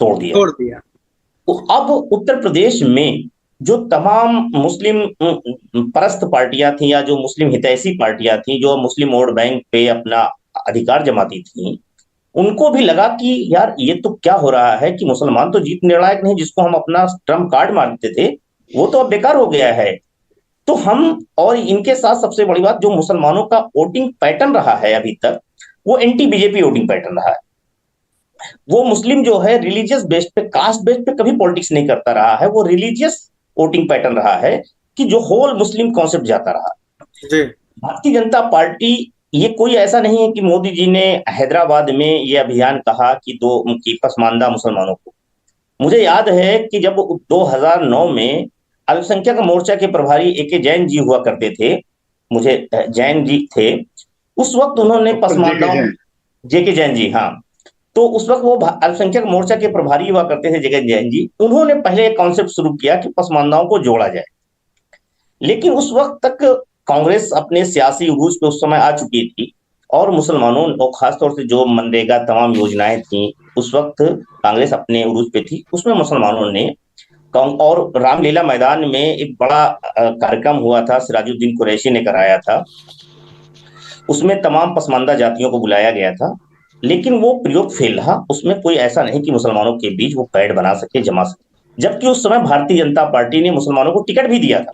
तोड़ दिया। तो अब उत्तर प्रदेश में जो तमाम मुस्लिम परस्त पार्टियां थी या जो मुस्लिम हितैषी पार्टियां थी, जो मुस्लिम वोट बैंक पे अपना अधिकार जमाती थी, उनको भी लगा कि यार ये तो क्या हो रहा है कि मुसलमान तो जीत निर्णायक नहीं, जिसको हम अपना ट्रम्प कार्ड मानते थे वो तो अब बेकार हो गया है। तो हम, और इनके साथ सबसे बड़ी बात, जो मुसलमानों का वोटिंग पैटर्न रहा है अभी तक, वो एंटी बीजेपी वोटिंग पैटर्न रहा है। वो मुस्लिम जो है रिलीजियस बेस पे, कास्ट बेस पे कभी पॉलिटिक्स नहीं करता रहा है, वो रिलीजियस वोटिंग पैटर्न रहा है कि जो होल मुस्लिम कॉन्सेप्ट जाता रहा। भारतीय जनता पार्टी, ये कोई ऐसा नहीं है कि मोदी जी ने हैदराबाद में ये अभियान कहा कि पसमानदा मुसलमानों को। मुझे याद है कि जब 2009 में अल्पसंख्यक मोर्चा के प्रभारी ए.के. जैन जी हुआ करते थे, मुझे जैन जी थे, उस वक्त उन्होंने पसमानदाओं, जे.के. जैन जी, हाँ, तो उस वक्त वो अल्पसंख्यक मोर्चा के प्रभारी हुआ करते थे जे.के. जैन जी। उन्होंने पहले एक कॉन्सेप्ट शुरू किया कि पसमानदाओं को जोड़ा जाए, लेकिन उस वक्त तक कांग्रेस अपने सियासी उरूज पे उस समय आ चुकी थी, और मुसलमानों, और खासतौर से जो मनरेगा तमाम योजनाएं थी, उस वक्त कांग्रेस अपने उरूज पे थी। उसमें मुसलमानों ने, और रामलीला मैदान में एक बड़ा कार्यक्रम हुआ था, सिराजुद्दीन कुरैशी ने कराया था, उसमें तमाम पसमानदा जातियों को बुलाया गया था, लेकिन वो प्रयोग फेल रहा। उसमें कोई ऐसा नहीं कि मुसलमानों के बीच वो पैठ बना सके, जमा सके, जबकि उस समय भारतीय जनता पार्टी ने मुसलमानों को टिकट भी दिया था।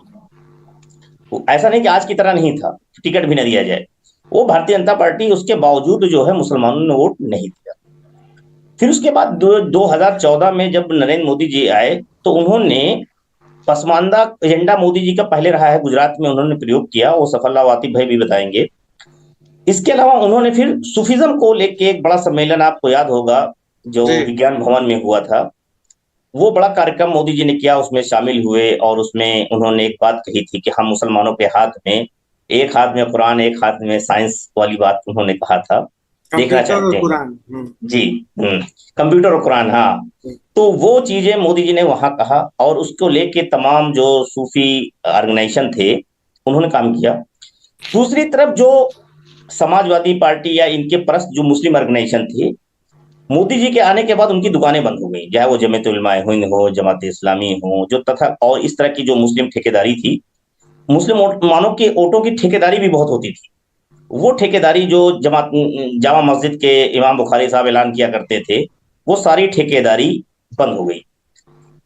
वो ऐसा नहीं कि आज की तरह नहीं था, टिकट भी न दिया जाए, वो भारतीय जनता पार्टी उसके बावजूद जो है मुसलमानों ने वोट नहीं दिया। फिर उसके बाद 2014 में जब नरेंद्र मोदी जी आए, तो उन्होंने पसमानदा एजेंडा मोदी जी का पहले रहा है, गुजरात में उन्होंने प्रयोग किया, वो सफल रहा, आतिफ भाई भी बताएंगे। इसके अलावा उन्होंने फिर सूफिज्म को लेके एक बड़ा सम्मेलन, आपको याद होगा, जो विज्ञान भवन में हुआ था, वो बड़ा कार्यक्रम मोदी जी ने किया, उसमें शामिल हुए, और उसमें उन्होंने एक बात कही थी कि हम मुसलमानों के हाथ में, एक हाथ में कुरान, एक हाथ में साइंस वाली बात उन्होंने कहा था, देखना चाहते हैं जी, कंप्यूटर और कुरान, हाँ। तो वो चीजें मोदी जी ने वहां कहा, और उसको लेके तमाम जो सूफी ऑर्गेनाइजेशन थे उन्होंने काम किया। दूसरी तरफ जो समाजवादी पार्टी या इनके परस्त जो मुस्लिम ऑर्गेनाइजेशन थे, मोदी जी के आने के बाद उनकी दुकानें बंद हो गई, चाहे वो जमीयत उलमा हिंद हो, जमात इस्लामी हो, जो तथा और इस तरह की जो मुस्लिम ठेकेदारी थी, मुसलमानों के वोटों की ठेकेदारी भी बहुत होती थी। वो ठेकेदारी जो जामा मस्जिद के इमाम बुखारी साहब ऐलान किया करते थे, वो सारी ठेकेदारी बंद हो गई।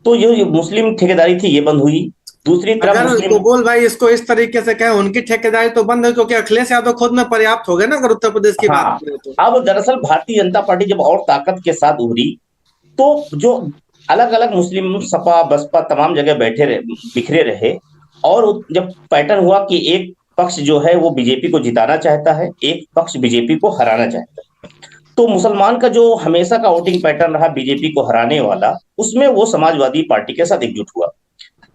तो ये मुस्लिम ठेकेदारी थी, ये बंद हुई। दूसरी तरफ कबूल भाई इसको इस तरीके से कहें, उनकी ठेकेदारी तो बंद है क्योंकि अखिलेश यादव खुद में पर्याप्त हो गए ना, अगर उत्तर प्रदेश की बात करें तो। अब दरअसल भारतीय जनता पार्टी जब और ताकत के साथ उभरी, तो जो अलग अलग मुस्लिम सपा बसपा तमाम जगह बिखरे रहे, और जब पैटर्न हुआ कि एक पक्ष जो है वो बीजेपी को जिताना चाहता है, एक पक्ष बीजेपी को हराना चाहता है, तो मुसलमान का जो हमेशा का वोटिंग पैटर्न रहा बीजेपी को हराने वाला, उसमें वो समाजवादी पार्टी के साथ एकजुट हुआ।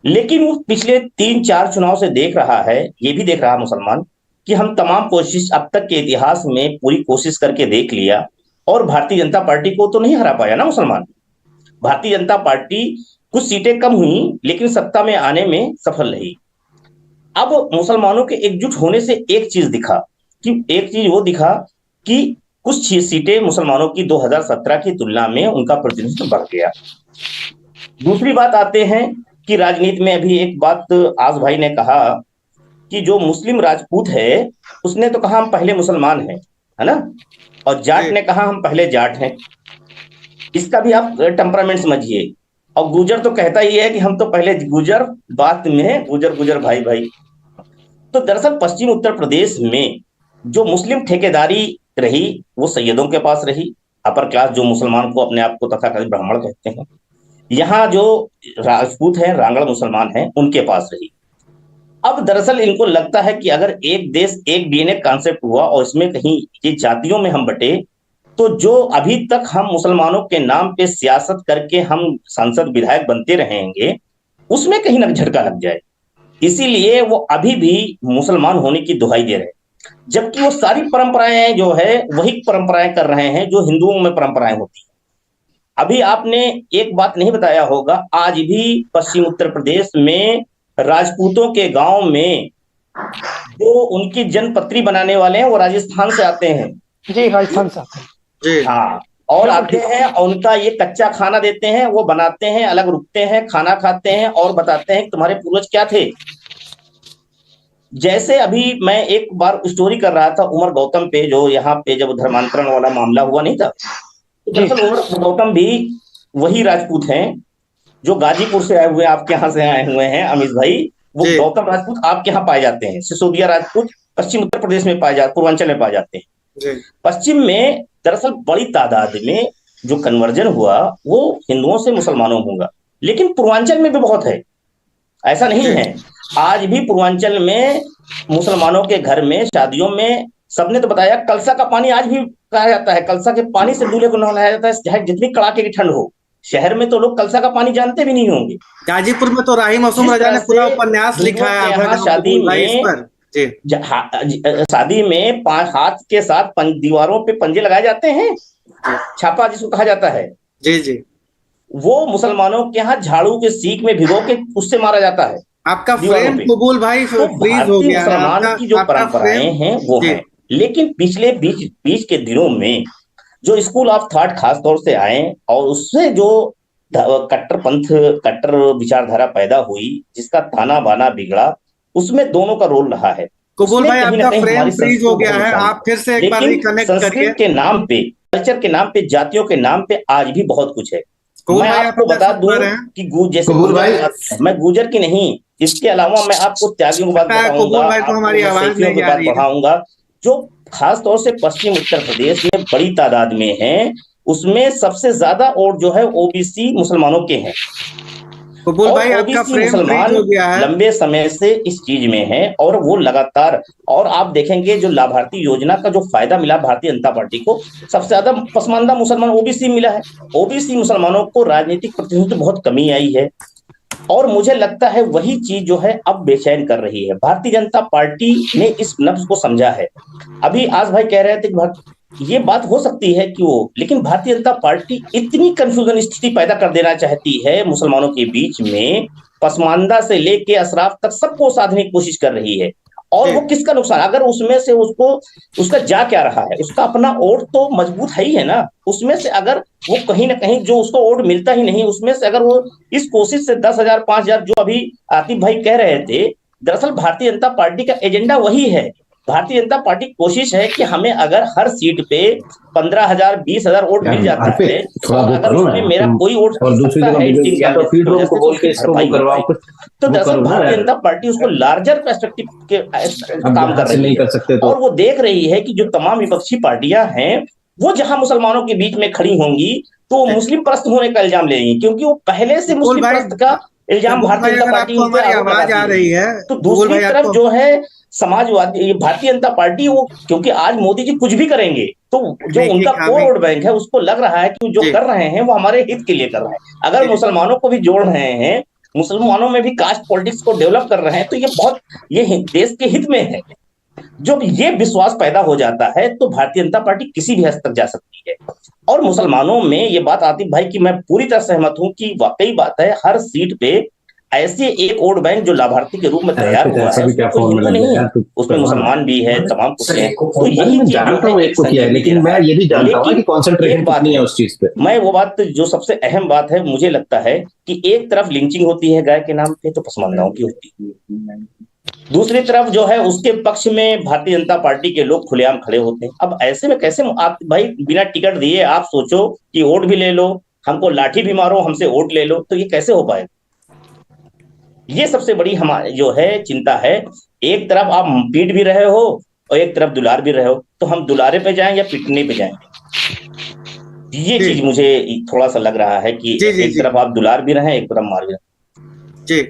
लेकिन वो पिछले 3-4 चुनाव से देख रहा है, ये भी देख रहा मुसलमान, कि हम तमाम कोशिश अब तक के इतिहास में पूरी कोशिश करके देख लिया, और भारतीय जनता पार्टी को तो नहीं हरा पाया ना मुसलमान। भारतीय जनता पार्टी कुछ सीटें कम हुई, लेकिन सत्ता में आने में सफल रही। अब मुसलमानों के एकजुट होने से एक चीज वो दिखा कि कुछ सीटें मुसलमानों की 2017 की तुलना में उनका प्रतिनिधित्व बढ़ गया। दूसरी बात आते हैं कि राजनीति में अभी एक बात आज भाई ने कहा कि जो मुस्लिम राजपूत है, उसने तो कहा हम पहले मुसलमान हैं, है ना, और जाट ने कहा हम पहले जाट हैं। इसका भी आप टेम्परामेंट समझिए। और गुजर तो कहता ही है कि हम तो पहले गुजर, बाद में गुजर भाई भाई। तो दरअसल पश्चिम उत्तर प्रदेश में जो मुस्लिम ठेकेदारी रही, वो सैयदों के पास रही, अपर क्लास जो मुसलमान को अपने आप को तथाकथित ब्राह्मण कहते हैं। यहाँ जो राजपूत हैं, रांगड़ मुसलमान हैं, उनके पास रही। अब दरअसल इनको लगता है कि अगर एक देश एक डीएनए कॉन्सेप्ट हुआ और इसमें कहीं ये जातियों में हम बटे, तो जो अभी तक हम मुसलमानों के नाम पे सियासत करके हम सांसद विधायक बनते रहेंगे, उसमें कहीं ना झटका लग जाए। इसीलिए वो अभी भी मुसलमान होने की दुहाई दे रहे हैं, जबकि वो सारी परंपराएं जो है वही परंपराएं कर रहे हैं जो हिंदुओं में परंपराएं होती हैं। अभी आपने एक बात नहीं बताया होगा, आज भी पश्चिम उत्तर प्रदेश में राजपूतों के गांव में जो उनकी जनपत्री बनाने वाले हैं वो राजस्थान से आते हैं। जी, राजस्थान से आते हैं जी। हाँ, और आते हैं और उनका ये कच्चा खाना देते हैं, वो बनाते हैं, अलग रुकते हैं, खाना खाते हैं और बताते हैं कि तुम्हारे पूर्वज क्या थे। जैसे अभी मैं एक बार स्टोरी कर रहा था उमर गौतम पे, जो यहाँ पे जब धर्मांतरण वाला मामला हुआ नहीं था, दरअसल उमर गौतम भी वही राजपूत हैं जो गाजीपुर से आए हुए, आपके यहाँ से आए हुए हैं अमित भाई। वो गौतम राजपूत आपके यहाँ पाए जाते हैं, सिसोदिया राजपूत पश्चिम उत्तर प्रदेश में पाए जाते, पूर्वांचल में पाए जाते हैं। पश्चिम में दरअसल बड़ी तादाद में जो कन्वर्जन हुआ वो हिंदुओं से मुसलमानों में होगा, लेकिन पूर्वांचल में भी बहुत है, ऐसा नहीं है। आज भी पूर्वांचल में मुसलमानों के घर में शादियों में, सबने तो बताया, कलसा का पानी आज भी कहा जाता है, कलसा के पानी से दूल्हे को नहलाया जाता है, चाहे जितनी कड़ाके की ठंड हो। शहर में तो लोग कलसा का पानी जानते भी नहीं होंगे। गाजीपुर में तो राही मासूम राजा ने पूरा उपन्यास लिखा है शादी में। शादी में 5 हाथ के साथ दीवारों पे पंजे लगाए जाते हैं, छापा जिसको कहा जाता है। जी जी। वो मुसलमानों के यहाँ झाड़ू के सीख में भिगो के उससे मारा जाता है। आपका फ्रेम कबूल भाई फ्रीज हो गया। मुसलमान की जो परंपराएं हैं वो है, लेकिन पिछले बीच के दिनों में जो स्कूल ऑफ थॉट खास तौर से आए और उससे जो कट्टरपंथ, कट्टर विचारधारा पैदा हुई, जिसका ताना बाना बिगड़ा, उसमें दोनों का रोल रहा है। कबूल भाई आपका फ्रेम फ्रीज हो गया है, आप फिर से एक बार रिकनेक्ट करके। संस्कृत के नाम पे, कल्चर के नाम पे, जातियों के नाम पे आज भी बहुत कुछ है। मैं आपको बता दूं कि जैसे मैं गुजर की नहीं, इसके अलावा मैं आपको त्यागियों की बात पढ़ाऊंगा जो खास तौर से पश्चिम उत्तर प्रदेश में बड़ी तादाद में हैं। उसमें सबसे ज्यादा वोट जो है ओबीसी मुसलमानों के हैं। कबूल भाई आपका फ्रेम मुसलमान हो गया है, लंबे समय से इस चीज में है और वो लगातार, और आप देखेंगे जो लाभार्थी योजना का जो फायदा मिला भारतीय जनता पार्टी को, सबसे ज्यादा पसमानदा मुसलमान ओबीसी मिला है। ओबीसी मुसलमानों को राजनीतिक प्रतिनिधित्व बहुत कमी आई है और मुझे लगता है वही चीज जो है अब बेचैन कर रही है। भारतीय जनता पार्टी ने इस लफ्ज को समझा है। अभी आज भाई कह रहे थे कि ये बात हो सकती है कि वो, लेकिन भारतीय जनता पार्टी इतनी कंफ्यूजन स्थिति पैदा कर देना चाहती है मुसलमानों के बीच में, पसमानदा से लेके अशराफ तक सबको साधने की कोशिश कर रही है। और वो किसका नुकसान, अगर उसमें से उसका जा क्या रहा है, उसका अपना वोट तो मजबूत है ही है ना। उसमें से अगर वो कहीं ना कहीं जो उसको वोट मिलता ही नहीं, उसमें से अगर वो इस कोशिश से 10,000 5,000 जो अभी आतिफ भाई कह रहे थे, दरअसल भारतीय जनता पार्टी का एजेंडा वही है। भारतीय जनता पार्टी की कोशिश है कि हमें अगर हर सीट पे 15,000 20,000 वोट मिल जाता है, और अगर उसमें मेरा कोई वोट तो दरअसल भारतीय जनता पार्टी उसको लार्जर पर्सपेक्टिव के काम कर रही है। और वो देख रही है कि जो तमाम विपक्षी पार्टियां हैं वो जहां मुसलमानों के बीच में खड़ी होंगी तो मुस्लिम परस्त होने का इल्जाम लेंगी, क्योंकि वो पहले से मुस्लिम परस्त का इल्जाम भारतीय जनता पार्टी आवाज आ रही है। तो दूसरी तरफ जो है समाजवादी भारतीय जनता पार्टी, वो क्योंकि आज मोदी जी कुछ भी करेंगे तो जो उनका कोर वोट बैंक है उसको लग रहा है कि जो कर रहे हैं वो हमारे हित के लिए कर रहे हैं। अगर मुसलमानों को भी जोड़ रहे हैं, मुसलमानों में भी कास्ट पॉलिटिक्स को डेवलप कर रहे हैं, तो ये देश के हित में है। जब ये विश्वास पैदा हो जाता है तो भारतीय जनता पार्टी किसी भी हद तक जा सकती है। और मुसलमानों में ये बात आतिफ भाई की मैं पूरी तरह सहमत हूं कि वाकई बात है, हर सीट पे ऐसे एक वोट बैंक जो लाभार्थी के रूप में तैयार हुआ है, उसमें नहीं है, उसमें मुसलमान भी है, तमाम कुछ है। तो यही चीज, लेकिन मैं ये भी जानता हूं कि कंसंट्रेशन कितनी है उस चीज पे। मैं वो बात जो सबसे अहम बात है, मुझे लगता है कि एक तरफ लिंचिंग होती है गाय के नाम पे तो पसमानदाओं की होती है, दूसरी तरफ जो है उसके पक्ष में भारतीय जनता पार्टी के लोग खुलेआम खड़े होते हैं। अब ऐसे में कैसे आप भाई बिना टिकट दिए आप सोचो कि वोट भी ले लो, हमको लाठी भी मारो, हमसे वोट ले लो, तो ये कैसे हो पाएगा? ये सबसे बड़ी हमारी जो है चिंता है। एक तरफ आप पीट भी रहे हो और एक तरफ दुलार भी रहे हो, तो हम दुलारे पे जाएं या पीटने पे जाएं? ये चीज मुझे थोड़ा सा लग रहा है कि एक तरफ आप दुलार भी रहे, एक तरफ मार भी रहे। जी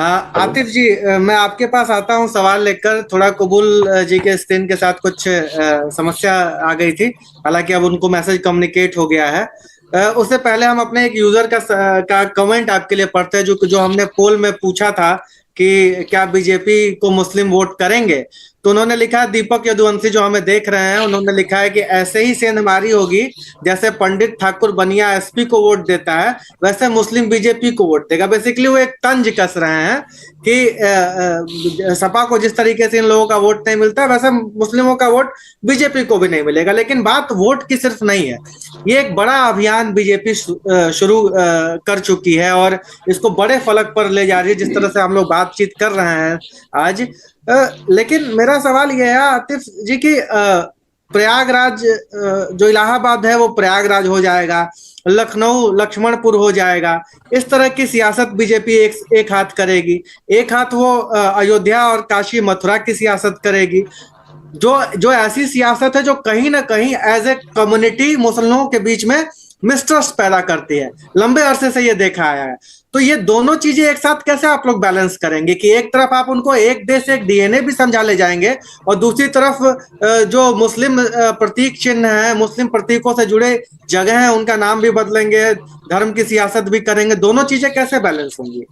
आतिफ जी, मैं आपके पास आता हूं सवाल लेकर। थोड़ा कबूल जी के स्क्रीन के साथ कुछ समस्या आ गई थी, हालांकि अब उनको मैसेज कम्युनिकेट हो गया है। उससे पहले हम अपने एक यूजर का कमेंट आपके लिए पढ़ते हैं, जो हमने पोल में पूछा था कि क्या बीजेपी को मुस्लिम वोट करेंगे। तो उन्होंने लिखा है, दीपक यदुवंशी जो हमें देख रहे हैं, उन्होंने लिखा है कि ऐसे ही सेंधमारी होगी जैसे पंडित ठाकुर बनिया एसपी को वोट देता है, वैसे मुस्लिम बीजेपी को वोट देगा। बेसिकली वो एक तंज कस रहे हैं कि सपा को जिस तरीके से इन लोगों का वोट नहीं मिलता है, वैसे मुस्लिमों का वोट बीजेपी को भी नहीं मिलेगा। लेकिन बात वोट की सिर्फ नहीं है, ये एक बड़ा अभियान बीजेपी शुरू कर चुकी है और इसको बड़े फलक पर ले जा रही है, जिस तरह से हम लोग बातचीत कर रहे हैं आज। लेकिन मेरा सवाल यह है आतिफ जी कि प्रयागराज, जो इलाहाबाद है वो प्रयागराज हो जाएगा, लखनऊ लक्ष्मणपुर हो जाएगा। इस तरह की सियासत बीजेपी एक हाथ करेगी, एक हाथ वो अयोध्या और काशी मथुरा की सियासत करेगी, जो ऐसी सियासत है जो कहीं ना कहीं एज ए कम्युनिटी मुसलमानों के बीच में मिसट्रस्ट पैदा करती है। लंबे अरसे से ये देखा आया है। तो ये दोनों चीजें एक साथ कैसे आप लोग बैलेंस करेंगे कि एक तरफ आप उनको एक देश एक डीएनए भी समझा ले जाएंगे और दूसरी तरफ जो मुस्लिम प्रतीक चिन्ह है, मुस्लिम प्रतीकों से जुड़े जगह हैं, उनका नाम भी बदलेंगे, धर्म की सियासत भी करेंगे। दोनों चीजें कैसे बैलेंस होंगी?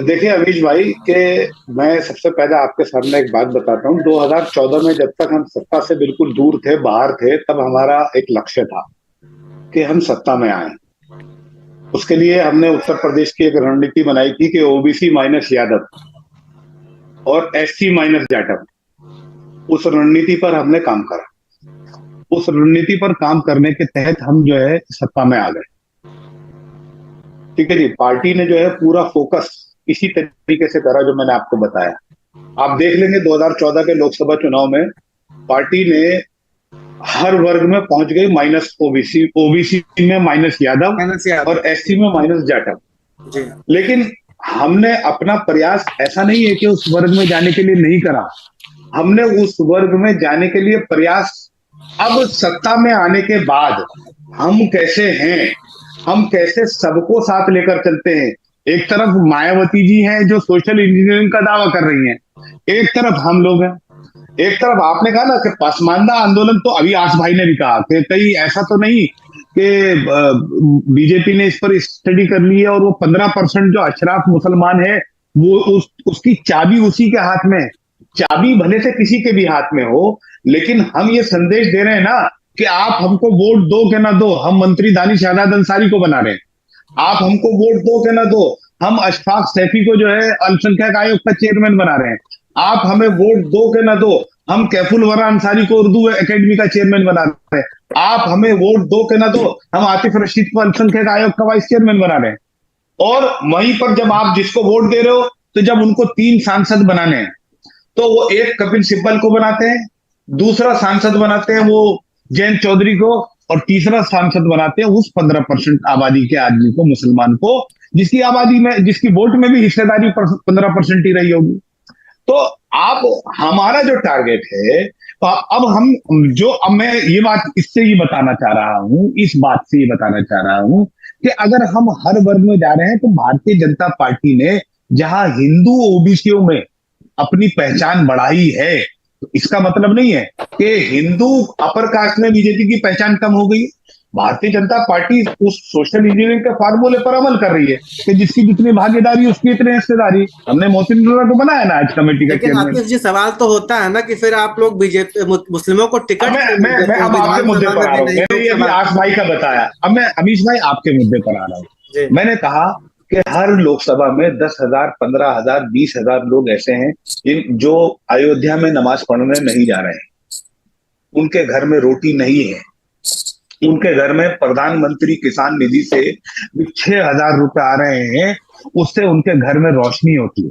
देखिए अमीश भाई, कि मैं सबसे पहले आपके सामने एक बात बताता हूँ। 2014 में जब तक हम सत्ता से बिल्कुल दूर थे, बाहर थे, तब हमारा एक लक्ष्य था कि हम सत्ता में आए। उसके लिए हमने उत्तर प्रदेश की एक रणनीति बनाई थी कि ओबीसी माइनस यादव और एससी माइनस जाटव, उस रणनीति पर हमने काम करा। उस रणनीति पर काम करने के तहत हम जो है सत्ता में आ गए। ठीक है जी, पार्टी ने जो है पूरा फोकस इसी तरीके से करा जो मैंने आपको बताया। आप देख लेंगे 2014 के लोकसभा चुनाव में पार्टी ने हर वर्ग में पहुंच गई, माइनस ओबीसी में माइनस यादव और एससी में माइनस जाटव। लेकिन हमने अपना प्रयास ऐसा नहीं है कि उस वर्ग में जाने के लिए नहीं करा, हमने उस वर्ग में जाने के लिए प्रयास अब सत्ता में आने के बाद हम कैसे हैं, हम कैसे सबको साथ लेकर चलते हैं। एक तरफ मायावती जी हैं जो सोशल इंजीनियरिंग का दावा कर रही हैं, एक तरफ हम लोग हैं, एक तरफ आपने कहा ना कि पसमानदा आंदोलन, तो अभी आस भाई ने भी कहा कि कहीं ऐसा तो नहीं कि बीजेपी ने इस पर स्टडी कर ली है और वो 15% जो अशराफ मुसलमान है वो उसकी चाबी उसी के हाथ में है। चाबी भले से किसी के भी हाथ में हो, लेकिन हम ये संदेश दे रहे हैं ना कि आप हमको वोट दो कि ना दो, हम मंत्री दानिश शहजाद अंसारी को बना रहे हैं। आप हमको वोट दो कि ना दो, हम अशफाक सैफी को जो है अल्पसंख्यक आयोग का चेयरमैन बना रहे हैं। आप हमें वोट दो कि ना दो, हम कैफुल वरा अंसारी को उर्दू एकेडमी का चेयरमैन बना रहे हैं। आप हमें वोट दो कि ना दो, हम आतिफ रशीद को अल्पसंख्यक आयोग का वाइस चेयरमैन बना रहे हैं। और वहीं पर जब आप जिसको वोट दे रहे हो, तो जब उनको 3 सांसद बनाने हैं तो वो एक कपिल सिब्बल को बनाते हैं, दूसरा सांसद बनाते हैं वो जयंत चौधरी को, और तीसरा सांसद बनाते हैं उस 15% आबादी के आदमी को, मुसलमान को, जिसकी आबादी में, जिसकी वोट में भी हिस्सेदारी 15% ही रही होगी। तो आप हमारा जो टारगेट है, तो अब हम जो, अब मैं ये बात इससे ये बताना चाह रहा हूं, इस बात से ये बताना चाह रहा हूं कि अगर हम हर वर्ग में जा रहे हैं, तो भारतीय जनता पार्टी ने जहां हिंदू ओबीसीओ में अपनी पहचान बढ़ाई है, तो इसका मतलब नहीं है कि हिंदू अपर कास्ट में बीजेपी की पहचान कम हो गई। भारतीय जनता पार्टी उस सोशल इंजीनियरिंग के फार्मूले पर अमल कर रही है कि जिसकी जितनी भागीदारी उसकी इतनी हिस्सेदारी। हमने मोहसिन रजा को बनाया ना आज कमेटी का चेयरमैन। आतिफ जी, सवाल तो होता है ना कि फिर आप लोग बीजेपी मुस्लिमों को टिकट, मैं अब आपके मुद्दे पर आ रहा हूँ। मैंने अभी आस भाई का बताया, अब मैं अमीश भाई आपके मुद्दे पर आ रहा हूँ। मैंने कहा कि हर लोकसभा में 10,000, 15,000, 20,000 लोग ऐसे हैं जो अयोध्या में नमाज पढ़ने नहीं जा रहे हैं, उनके घर में रोटी नहीं है, उनके घर में प्रधानमंत्री किसान निधि से 6,000 रुपए आ रहे हैं, उससे उनके घर में रोशनी होती है।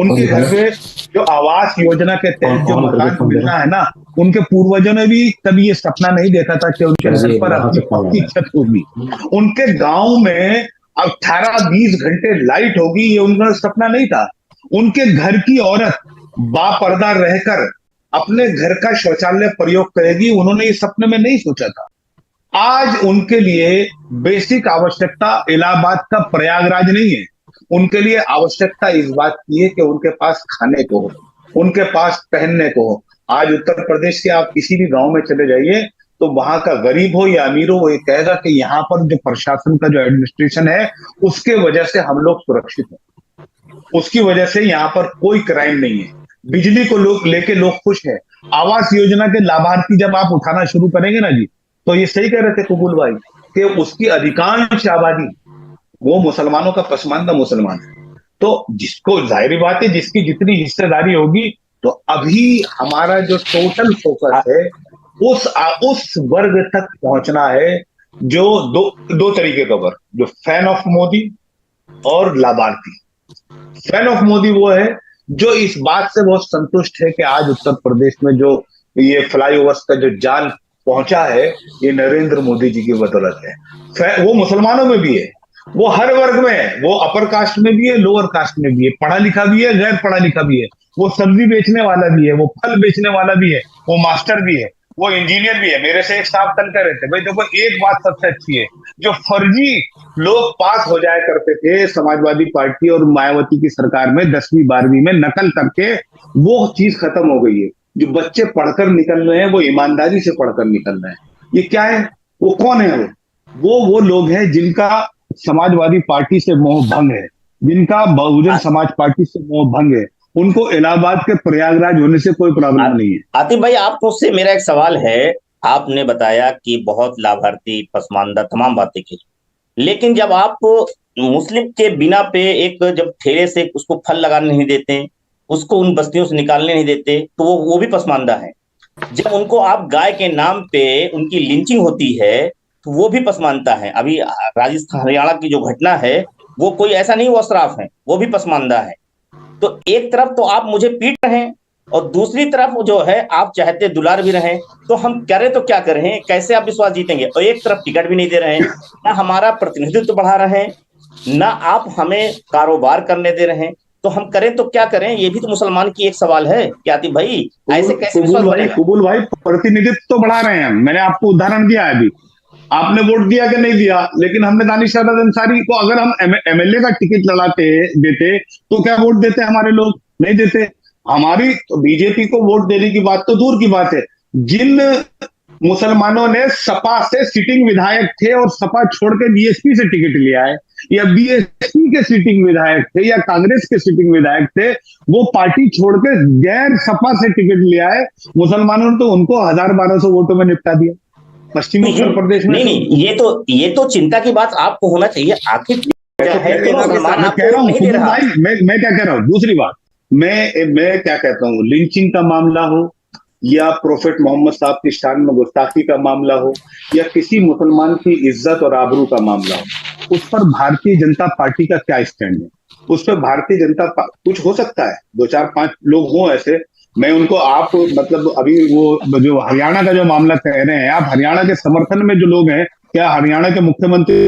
उनके घर में जो आवास योजना के तहत जो मकान मिलना है ना, उनके पूर्वजों ने भी कभी ये सपना नहीं देखा था कि उनके घर पर अपनी छत होगी। उनके गांव में 18-20 घंटे लाइट होगी, ये उनका सपना नहीं था। उनके घर की औरत बापर्दा रहकर अपने घर का शौचालय प्रयोग करेगी, उन्होंने ये सपने में नहीं सोचा था। आज उनके लिए बेसिक आवश्यकता इलाहाबाद का प्रयागराज नहीं है, उनके लिए आवश्यकता इस बात की है कि उनके पास खाने को हो, उनके पास पहनने को हो। आज उत्तर प्रदेश के आप किसी भी गांव में चले जाइए तो वहां का गरीब हो या अमीर हो, वो ये कहेगा कि यहाँ पर जो प्रशासन का जो एडमिनिस्ट्रेशन है उसके वजह से हम लोग सुरक्षित हैं, उसकी वजह से यहाँ पर कोई क्राइम नहीं है, बिजली को लोग लेके लोग खुश है। आवास योजना के लाभार्थी जब आप उठाना शुरू करेंगे ना जी, तो ये सही कह रहे थे कबूल भाई कि उसकी अधिकांश आबादी वो मुसलमानों का पसमानदा मुसलमान है। तो जिसको जाहिर बात है जिसकी जितनी हिस्सेदारी होगी, तो अभी हमारा जो टोटल फोकस है उस वर्ग तक पहुंचना है जो दो तरीके का वर्ग, जो फैन ऑफ मोदी और लाभार्थी। फैन ऑफ मोदी वो है जो इस बात से बहुत संतुष्ट है कि आज उत्तर प्रदेश में जो ये फ्लाईओवर्स का जो जाल पहुंचा है ये नरेंद्र मोदी जी की बदौलत है। वो मुसलमानों में भी है, वो हर वर्ग में है, वो अपर कास्ट में भी है, लोअर कास्ट में भी है, पढ़ा लिखा भी है, गैर पढ़ा लिखा भी है, वो सब्जी बेचने वाला भी है, वो फल बेचने वाला भी है, वो मास्टर भी है, वो इंजीनियर भी है। मेरे से एक साहब कल कह रहे थे, भाई देखो एक बात सबसे अच्छी है, जो फर्जी लोग पास हो जाया करते थे समाजवादी पार्टी और मायावती की सरकार में 10वीं 12वीं में नकल करके, वो चीज खत्म हो गई है। जो बच्चे पढ़कर निकल रहे हैं वो ईमानदारी से पढ़कर निकल रहे हैं। ये क्या है, वो कौन है? वो लोग हैं जिनका समाजवादी पार्टी से मोह भंग है, जिनका बहुजन समाज पार्टी से मोह भंग है, उनको इलाहाबाद के प्रयागराज होने से कोई प्रॉब्लम नहीं है। आतिफ भाई, आपको से मेरा एक सवाल है, आपने बताया कि बहुत लाभार्थी पसमानदा तमाम बातें की, लेकिन जब आप मुस्लिम के बिना पे एक जब ठेले से उसको फल लगाने नहीं देते, उसको उन बस्तियों से निकालने नहीं देते, तो वो भी पसमानदा है। जब उनको आप गाय के नाम पे उनकी लिंचिंग होती है तो वो भी पसमानदा है। अभी राजस्थान हरियाणा की जो घटना है वो कोई ऐसा नहीं, वो अशराफ है, वो भी पसमानदा है। तो एक तरफ तो आप मुझे पीट रहे हैं और दूसरी तरफ जो है आप चाहते दुलार भी रहे, तो हम करें तो क्या करें? कैसे आप विश्वास जीतेंगे? और एक तरफ टिकट भी नहीं दे रहे हैं, ना हमारा प्रतिनिधित्व बढ़ा रहे हैं, ना आप हमें कारोबार करने दे रहे हैं, तो हम करें तो क्या करें? ये भी तो मुसलमान की एक सवाल है कि आतिफ भाई ऐसे कैसे विश्वास बढ़ेगा? कबूल भाई, प्रतिनिधित्व तो बढ़ा रहे हैं। मैंने आपको उदाहरण दिया है, अभी आपने वोट दिया कि नहीं दिया, लेकिन हमने दानिश अहमद अंसारी को, अगर हम एमएलए का टिकट लड़ाते देते तो क्या वोट देते? हमारे लोग नहीं देते। हमारी तो बीजेपी को वोट देने की बात तो दूर की बात है। जिन मुसलमानों ने सपा से सिटिंग विधायक थे और सपा छोड़ के बीएसपी से टिकट लिया है, या बीएसपी के सिटिंग विधायक थे या कांग्रेस के सिटिंग विधायक थे, वो पार्टी छोड़ के गैर सपा से टिकट लिया है, मुसलमानों ने तो उनको 1000-1200 वोटों में निपटा दिया पश्चिमी उत्तर प्रदेश में। नहीं, ये तो चिंता की बात आपको होना चाहिए। आखिर क्या है कि मुसलमान आपको वोट नहीं दे रहा। मैं क्या कह रहा हूँ, दूसरी बात मैं क्या कहता हूँ, लिंचिंग का मामला हो या प्रोफेट मोहम्मद साहब की शान में गुस्ताखी का मामला हो या किसी मुसलमान की इज्जत और आबरू का मामला हो, उस पर भारतीय जनता पार्टी का क्या स्टैंड है? उस पर भारतीय जनता कुछ हो सकता है, 2-4-5 लोग हों ऐसे, मैं उनको आप मतलब अभी वो जो हरियाणा का जो मामला कह रहे हैं आप, हरियाणा के समर्थन में जो लोग हैं, क्या हरियाणा के मुख्यमंत्री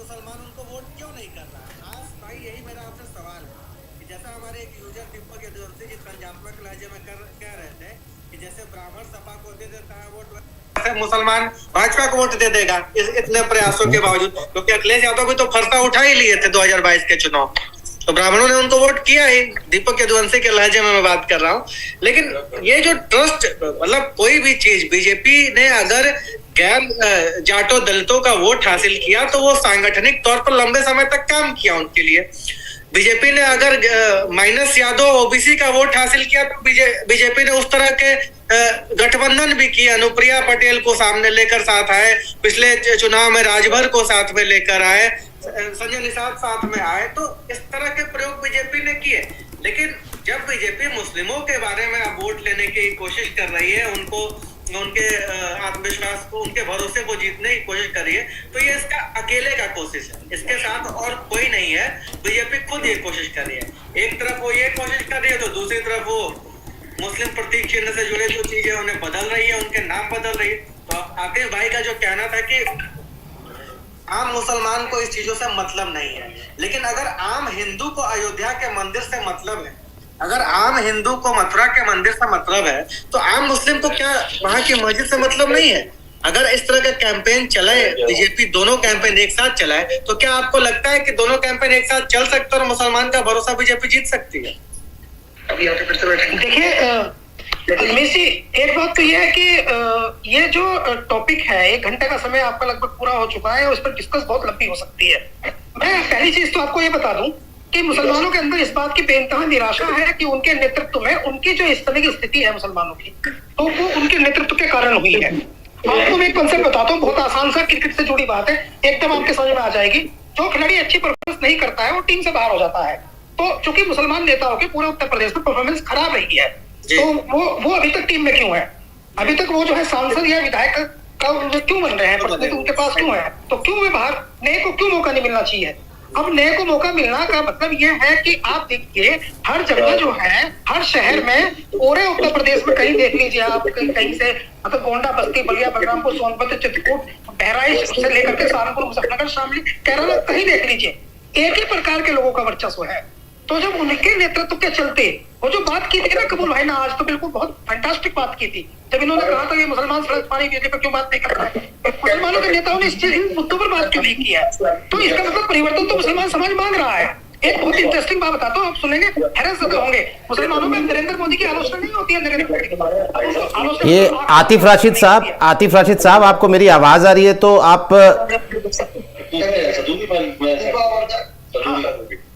मुसलमान उनको वोट क्यों नहीं कर रहा? आज भाई यही मेरा आपसे सवाल है कि जैसा हमारे एक यूजर दीपक यदुवंशी जी तंजात्मक लहजे में कह रहे थे कि जैसे ब्राह्मण सपा को दे देता है वोट, वैसे मुसलमान भाजपा को वोट दे देगा इतने प्रयासों के बावजूद, क्योंकि अखिलेश यादव भी तो फरसा उठा ही लिए थे 2022 के चुनाव, तो ब्राह्मणों ने उनको वोट किया ही। दीपक यदुवंशी के लहजे में मैं बात कर रहा हूँ। लेकिन ये जो ट्रस्ट, मतलब कोई भी चीज बीजेपी ने अगर गैर जाटो दलितों का वोट हासिल किया तो वो सांगठनिक तौर पर लंबे समय तक काम किया उनके लिए। बीजेपी ने अगर माइनस यादव ओबीसी का वोट हासिल किया तो बीजेपी ने उस तरह के गठबंधन भी किया। अनुप्रिया पटेल को सामने लेकर साथ आए, पिछले चुनाव में राजभर को साथ में लेकर आए, संजय निषाद साथ में आए, तो इस तरह के प्रयोग बीजेपी ने किए। लेकिन जब बीजेपी मुस्लिमों के बारे में अब वोट लेने की कोशिश कर रही है, उनको उनके आत्मविश्वास को, उनके भरोसे को जीतने की कोशिश कर रही है, तो ये इसका अकेले का कोशिश है, इसके साथ और कोई नहीं है। बीजेपी खुद ये कोशिश कर रही है। एक तरफ वो ये कोशिश कर रही है तो दूसरी तरफ वो मुस्लिम प्रतीक चिन्ह से जुड़े जो चीजें उन्हें बदल रही है, उनके नाम बदल रही है। तो आतिफ भाई का जो कहना था कि आम मुसलमान को इस चीजों से मतलब नहीं है, लेकिन अगर आम हिंदू को अयोध्या के मंदिर से मतलब है, अगर आम हिंदू को मथुरा के मंदिर से मतलब है, तो आम मुस्लिम को क्या वहां की मस्जिद से मतलब नहीं है? अगर इस तरह का कैंपेन चलाए बीजेपी, दोनों कैंपेन एक साथ चलाए, तो क्या आपको लगता है कि दोनों कैंपेन एक साथ चल सकते हैं और मुसलमान का भरोसा बीजेपी जीत सकती है? देखिए रमेश जी, एक बात तो यह है कि ये जो टॉपिक है, 1 घंटे का समय आपका लगभग पूरा हो चुका है, उस पर डिस्कस बहुत लंबी हो सकती है। मैं पहली चीज तो आपको ये बता दूं कि मुसलमानों के अंदर इस बात की बेइंतहा निराशा है कि उनके नेतृत्व में उनकी जो इस तरह की स्थिति है मुसलमानों की, तो वो उनके नेतृत्व के कारण हुई है। आपको मैं एक कंसेप्ट बताता हूँ, बहुत आसान सा, क्रिकेट से जुड़ी बात है, एकदम आपके समझ में आ जाएगी। जो खिलाड़ी अच्छी परफॉर्मेंस नहीं करता है वो टीम से बाहर हो जाता है। तो चूंकि मुसलमान नेताओं के पूरे उत्तर प्रदेश में परफॉर्मेंस खराब रही है, तो वो अभी तक टीम में क्यों है? अभी तक वो जो है सांसद या विधायक का क्यों बन रहे हैं, प्रतिनिधि उनके पास क्यों है? तो क्यों वे बाहर, नए को क्यों मौका नहीं मिलना चाहिए? अब नए को मौका मिलना का मतलब यह है कि आप देखिए हर जगह जो है, हर शहर में, पूरे उत्तर प्रदेश में कहीं देख लीजिए आप, कहीं से मतलब गोंडा, बस्ती, बलिया, बलरामपुर, सोनभद्र, चित्रकूट, बहराइच से लेकर के सहारनपुर, मुजफ्फरनगर, शामली, केरला, कहीं देख लीजिए एक ही प्रकार के लोगों का वर्चस्व है। तो जब उनके नेतृत्व के चलते वो जो बात की थी ना कबूल भाई ने आज, तो बिल्कुल बहुत फैंटास्टिक बात की थी, जब इन्होंने कहा था कि मुसलमान सड़क पानी पीने पर क्यों बात नहीं कर रहा है, मुसलमानों के नेताओं ने इन मुद्दों पर बात क्यों नहीं किया? तो इसका मतलब परिवर्तन तो मुसलमान समाज मांग रहा है। एक बहुत इंटरेस्टिंग बात बताता हूँ, आप सुनेंगे, हैरान ज़्यादा होंगे। मुसलमानों में नरेंद्र मोदी की आलोचना नहीं होती है, नरेंद्र मोदी की। ये आतिफ राशिद साहब, आपको मेरी आवाज आ रही है? तो आप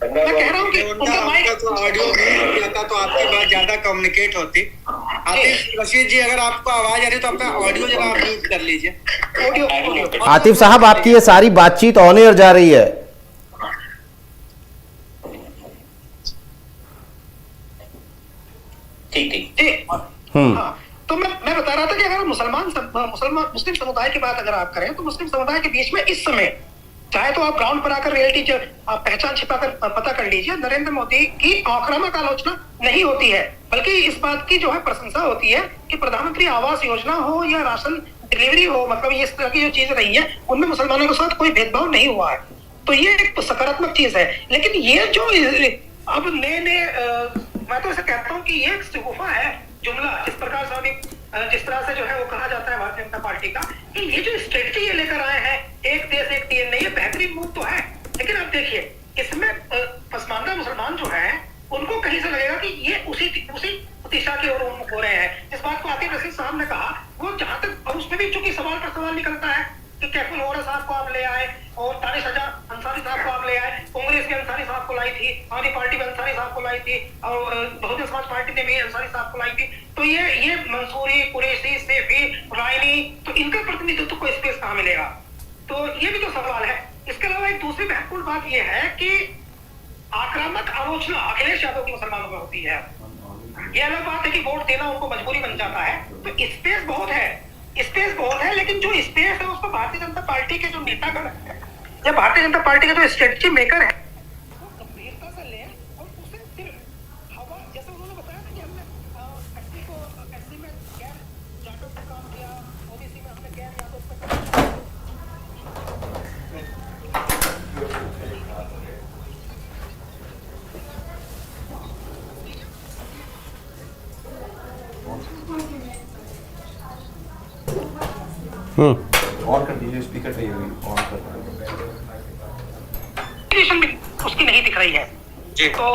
मैं कह रहा हूँ कि उनका माइक तो ऑडियो नहीं आता तो आपकी बात ज्यादा कम्युनिकेट होती। आतिफ रशीद जी, अगर आपको आवाज आ रही है तो अपना ऑडियो जरा आप म्यूट कर लीजिए। ऑडियो आतिफ साहब, आपकी ये सारी बातचीत ऑन एयर जा रही है। ठीक। हाँ, तो मैं बता रहा था कि अगर मुस्लिम समुदाय की बात अगर आप करें, तो मुस्लिम समुदाय के बीच में इस समय चाहे तो आप ग्राउंड पर आकर रियलिटी आप पहचान छिपाकर पता कर लीजिए, नरेंद्र मोदी की आक्रामक आलोचना नहीं होती है, बल्कि इस बात की जो है प्रशंसा होती है कि प्रधानमंत्री आवास योजना हो या राशन डिलीवरी हो, मतलब ये इस तरह की जो चीज रही है उनमें मुसलमानों के साथ कोई भेदभाव नहीं हुआ है। तो ये एक सकारात्मक चीज है। लेकिन ये जो अब नए मैं तो ऐसा कहता हूँ कि ये एक शिगुफा है जुमला, जिस प्रकार से जिस तरह से जो है वो कहा जाता है भारतीय जनता पार्टी का कि ये जो स्ट्रेटजी ये लेकर आए हैं, एक देश एक टीएन नहीं, ये बेहतरीन मूव तो है, लेकिन आप देखिए इसमें पसमानदा मुसलमान जो है उनको कहीं से लगेगा कि ये उसी दिशा की ओर उन्मुख हो रहे हैं। इस बात को आतिफ रशीद साहब ने कहा, वो जहां तक, और उसमें भी चूंकि सवाल पर सवाल निकलता है कि कैफुल वोरा साहब को आप ले आए और तारिश अंसारी साहब को आप ले आए, कांग्रेस के अंसारी साहब को लाई थी, आदि पार्टी में अंसारी साहब को लाई थी, और बहुजन समाज पार्टी ने भी अंसारी साहब को लाई थी, तो ये मंसूरी, कुरैशी, सैफी, रायनी, तो इनका प्रतिनिधित्व को स्पेस कहाँ मिलेगा? तो ये भी तो सवाल है। इसके अलावा एक दूसरी महत्वपूर्ण बात यह है कि आक्रामक आलोचना अखिलेश यादव की मुसलमानों में होती है। ये अलग बात है कि वोट देना उनको मजबूरी बन जाता है, तो स्पेस बहुत है, लेकिन जो स्पेस है उसको भारतीय जनता पार्टी के जो नेतागण है या भारतीय जनता पार्टी के जो स्ट्रेटजी मेकर है वो गंभीरता से ले और उसे फिर हवा, जैसे उन्होंने बताया ना कि हमने एससी में गैर जाटों पर काम किया, ओबीसी में हमने गैर यादव पर काम किया। ऑन कर दीजिए, स्पीकर नहीं होगी, ऑन कर भी उसकी नहीं दिख रही है जी। तो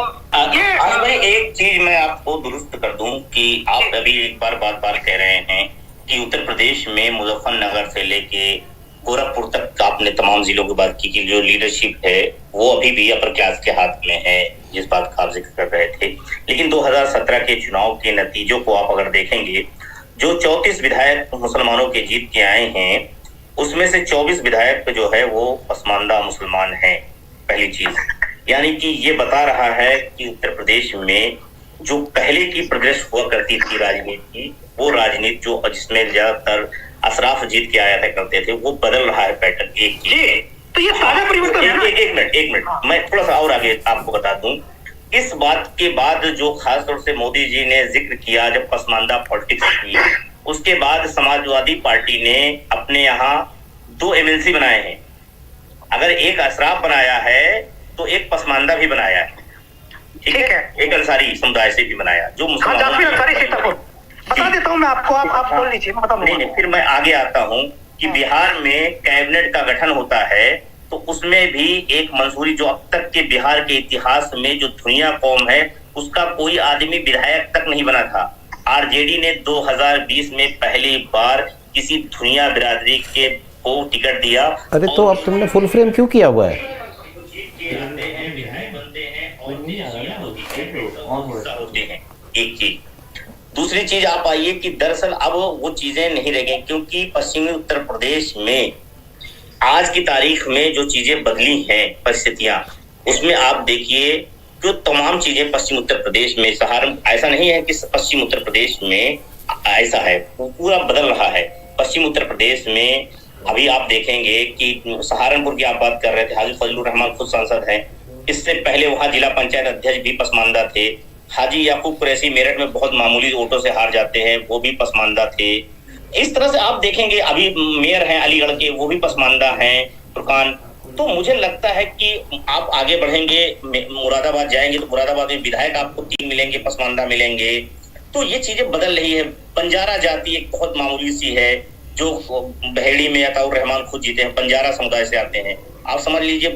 ये आज भाई एक चीज मैं आपको दुरुस्त कर दूं कि आप अभी एक बार बार कह रहे हैं कि उत्तर प्रदेश में मुजफ्फरनगर से लेके गोरखपुर तक आपने तमाम जिलों की बात की कि जो लीडरशिप है वो अभी भी अपर क्लास के हाथ में है, जिस बात का आप जिक्र कर रहे थे। लेकिन 2017 के चुनाव के नतीजों को आप अगर देखेंगे, जो 34 विधायक मुसलमानों के जीत के आए हैं उसमें से 24 विधायक जो है वो पसमानदा मुसलमान हैं। पहली चीज, यानी कि ये बता रहा है कि उत्तर प्रदेश में जो पहले की प्रोग्रेस हुआ करती थी राजनीति, वो राजनीति जो जिसमें ज्यादातर अशराफ जीत के आया था करते थे, वो बदल रहा है पैटर्न। एक चीज, तो ये सारे परिवर्तन है ना? एक मिनट मैं थोड़ा सा और आगे आपको बता दूं। इस बात के बाद जो खास तौर से मोदी जी ने जिक्र किया जब पसमानदा पॉलिटिक्स की, उसके बाद समाजवादी पार्टी ने अपने यहाँ 2 MLC बनाए हैं। अगर एक अशराफ बनाया है तो एक पसमानदा भी बनाया है, ठीक है? एक अंसारी समुदाय से भी बनाया, जो मुसलमानों बता देता हूँ मैं आपको, आप बोल लीजिए, मैं बता दूंगा। नहीं, फिर मैं आगे आता हूँ कि बिहार में कैबिनेट का गठन होता है तो उसमें भी एक मंजूरी, जो अब तक के बिहार के इतिहास में जो धुरिया कौम है उसका कोई आदमी विधायक तक नहीं बना था। आरजेडी ने 2020 में पहली बार किसी धुरिया बिरादरी के को टिकट दिया। अरे तो अब तुमने फुल फ्रेम क्यों किया हुआ है? विधायक बनते हैं और होते हैं। एक चीज, दूसरी चीज आप आइए कि दरअसल अब वो चीजें नहीं रह गई, क्योंकि पश्चिमी उत्तर प्रदेश में आज की तारीख में जो चीजें बदली हैं परिस्थितियां, उसमें आप देखिए जो तमाम चीजें पश्चिम उत्तर प्रदेश में, सहारनपुर ऐसा नहीं है कि पश्चिम उत्तर प्रदेश में ऐसा है, पूरा बदल रहा है। पश्चिम उत्तर प्रदेश में अभी आप देखेंगे कि सहारनपुर की आप बात कर रहे थे, हाजी फजलुर रहमान खुद सांसद हैं। इससे पहले वहां जिला पंचायत अध्यक्ष भी पसमानदा थे। हाजी याकूब कुरैशी मेरठ में बहुत मामूली वोटों से हार जाते हैं, वो भी पसमानदा थे। इस तरह से आप देखेंगे, अभी मेयर हैं अलीगढ़ के, वो भी पसमानदा हैं, फुरकान। तो मुझे लगता है कि आप आगे बढ़ेंगे, मुरादाबाद जाएंगे तो मुरादाबाद में विधायक आपको 3 मिलेंगे, पसमानदा मिलेंगे। तो ये चीजें बदल रही है। बंजारा जाति एक बहुत मामूली सी है, जो बहेड़ी में अताउर रहमान खुद जीते हैं, बंजारा समुदाय से आते हैं, आप समझ लीजिए।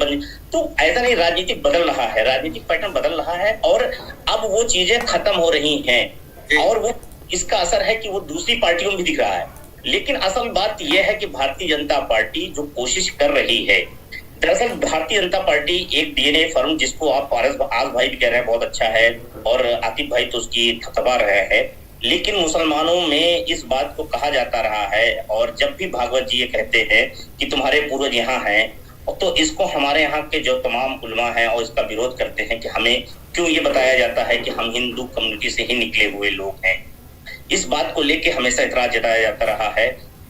तो ऐसा नहीं, राजनीति बदल रहा है, राजनीतिक पैटर्न बदल रहा है और अब वो चीजें खत्म हो रही हैं और वो इसका असर है कि वो दूसरी पार्टियों में भी दिख रहा है। लेकिन असल बात यह है कि भारतीय जनता पार्टी जो कोशिश कर रही है, दरअसल भारतीय जनता पार्टी एक डीएनए फर्म, जिसको आप पारस आज भाई भी कह रहे हैं बहुत अच्छा है और आतिफ भाई तो उसकी थपथपा रहे हैं, लेकिन मुसलमानों में इस बात को कहा जाता रहा है और जब भी भागवत जी ये कहते हैं कि तुम्हारे पूर्वज यहाँ हैं, तो इसको हमारे यहाँ के जो तमाम उलमा हैं और इसका विरोध करते हैं कि हमें क्यों ये बताया जाता है कि हम हिंदू कम्युनिटी से ही निकले हुए लोग हैं। इस बात को लेके हमेशा इतराज जताया जाता रहा है।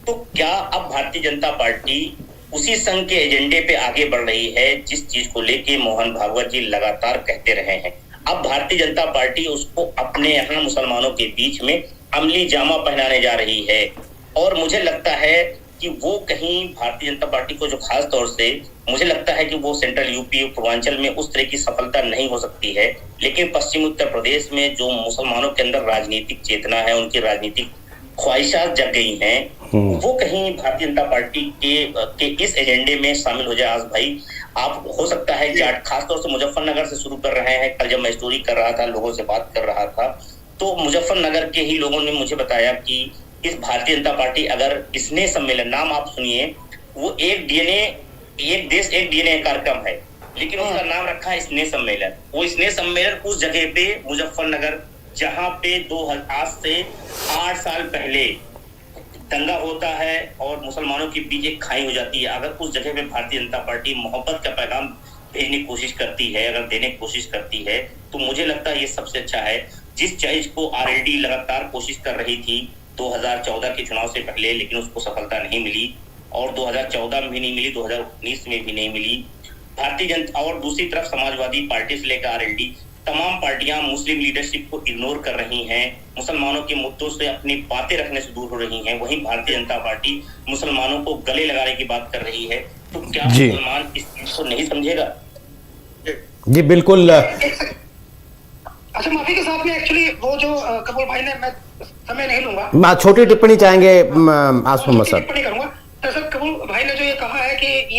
तो क्या अब भारतीय जनता पार्टी उसी संघ के एजेंडे पे आगे बढ़ रही है जिस चीज को लेके मोहन भागवत जी लगातार कहते रहे हैं? अब भारतीय जनता पार्टी उसको अपने यहाँ मुसलमानों के बीच में अमली जामा पहनाने जा रही है और मुझे लगता है कि वो कहीं भारतीय जनता पार्टी को, जो खास तौर से मुझे लगता है कि वो सेंट्रल यूपी पूर्वांचल में उस तरह की सफलता नहीं हो सकती है, लेकिन पश्चिम उत्तर प्रदेश में जो मुसलमानों के अंदर राजनीतिक चेतना है, उनकी राजनीतिक ख्वाहिशात जग गई हैं, वो कहीं भारतीय जनता पार्टी के इस एजेंडे में शामिल हो जाए। आज भाई आप हो सकता है जाट, खासतौर से मुजफ्फरनगर से शुरू कर रहे हैं। कल जब मैं स्टोरी कर रहा था, लोगों से बात कर रहा था, तो मुजफ्फरनगर के ही लोगों ने मुझे बताया कि इस भारतीय जनता पार्टी अगर स्नेह सम्मेलन, नाम आप सुनिए, वो एक देश एक डीएनए कार्यक्रम है, लेकिन उसका नाम रखा है स्नेह सम्मेलन। वो स्नेह सम्मेलन उस जगह पे मुजफ्फरनगर, जहां पे आज से 8 साल पहले दंगा होता है और मुसलमानों के बीच एक खाई हो जाती है, अगर उस जगह पे भारतीय जनता पार्टी मोहब्बत का पैगाम भेजने की कोशिश करती है, अगर देने की कोशिश करती है, तो मुझे लगता है ये सबसे अच्छा है। जिस चीज को आरएलडी लगातार कोशिश कर रही थी 2014 के चुनाव से पहले, लेकिन उसको सफलता नहीं मिली और 2014 में भी नहीं मिली, 2019 में भी नहीं मिली। भारतीय जनता और दूसरी तरफ समाजवादी पार्टी से लेकर आरएलडी, तमाम पार्टियां मुस्लिम लीडरशिप को इग्नोर कर रही हैं, मुसलमानों के मुद्दों से अपनी बातें रखने से दूर हो रही हैं। वहीं भारतीय जनता पार्टी मुसलमानों को गले लगाने की बात कर रही है। तो क्या मुसलमान इस चीज को नहीं समझेगा? जी बिल्कुल। अच्छा, माफी के साथ में एक्चुअली वो जो कपूर भाई ने, मैं समय नहीं लूंगा, मैं छोटी टिप्पणी चाहेंगे आसफ मोहम्मद साहब? टिप्पणी करूंगा।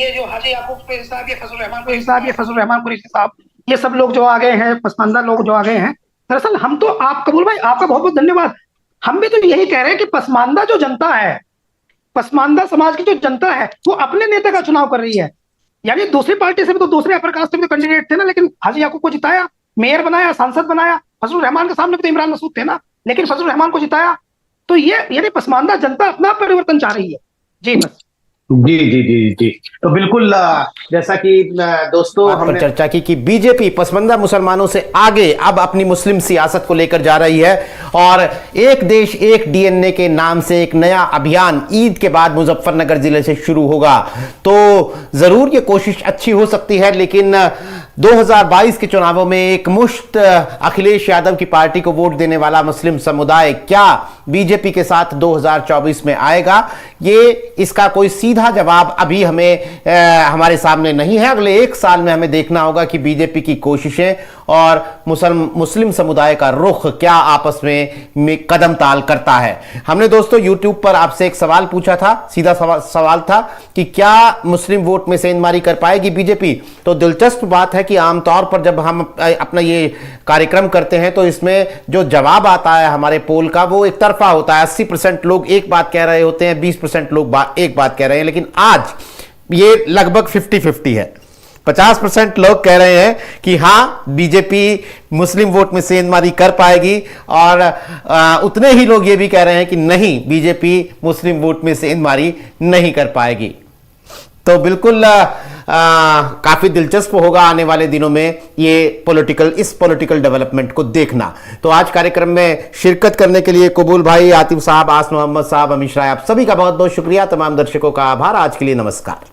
ये जो हाजी याकूब कुरैशी साहब, ये फजलुर रहमान कुरैशी साहब, ये फजलुर रहमान कुरैशी साहब, ये सब लोग जो आ गए हैं, पसमानदा लोग जो आ गए हैं, दरअसल हम तो, आप कबूल भाई आपका बहुत बहुत धन्यवाद, हम भी तो यही कह रहे हैं कि पसमानदा जो जनता है, पसमानदा समाज की जो जनता है, वो अपने नेता का चुनाव कर रही है। यानी दूसरी पार्टी से भी तो, दूसरे अपर कास्ट से भी तो कैंडिडेट थे ना, लेकिन हाजी याकूब को जिताया, मेयर बनाया, सांसद बनाया। फजलुर रहमान के सामने भी तो इमरान मसूद थे ना, लेकिन फजलुर रहमान को जिताया। तो ये यानी पसमानदा जनता अपना परिवर्तन चाह रही है। जी बस। जी जी जी जी, तो बिल्कुल जैसा कि दोस्तों बात पर हमने चर्चा की कि बीजेपी पसमानदा मुसलमानों से आगे अब अपनी मुस्लिम सियासत को लेकर जा रही है और एक देश एक डीएनए के नाम से एक नया अभियान ईद के बाद मुजफ्फरनगर जिले से शुरू होगा। तो जरूर ये कोशिश अच्छी हो सकती है, लेकिन 2022 के चुनावों में एक मुश्त अखिलेश यादव की पार्टी को वोट देने वाला मुस्लिम समुदाय क्या बीजेपी के साथ 2024 में आएगा, ये इसका कोई सीधा जवाब अभी हमें हमारे सामने नहीं है। अगले एक साल में हमें देखना होगा कि बीजेपी की कोशिशें और मुस्लिम समुदाय का रुख क्या आपस में कदम ताल करता है। हमने दोस्तों YouTube पर आपसे एक सवाल पूछा था, सीधा सवाल था कि क्या मुस्लिम वोट में सेंधमारी कर पाएगी बीजेपी। तो दिलचस्प बात है कि आमतौर पर जब हम अपना ये कार्यक्रम करते हैं तो इसमें जो जवाब आता है हमारे पोल का वो एक तरफा होता है। 80% लोग एक बात कह रहे होते हैं, 20% लोग एक बात कह रहे हैं, लेकिन आज ये लगभग 50-50 है। 50% लोग कह रहे हैं कि हाँ बीजेपी मुस्लिम वोट में सेंधमारी कर पाएगी और उतने ही लोग ये भी कह रहे हैं कि नहीं, बीजेपी मुस्लिम वोट में सेंधमारी नहीं कर पाएगी। तो बिल्कुल काफी दिलचस्प होगा आने वाले दिनों में इस पॉलिटिकल डेवलपमेंट को देखना। तो आज कार्यक्रम में शिरकत करने के लिए कबूल भाई, आतिफ साहब, आस मोहम्मद साहब, अमीश राय, आप सभी का बहुत बहुत शुक्रिया। तमाम दर्शकों का आभार। आज के लिए नमस्कार।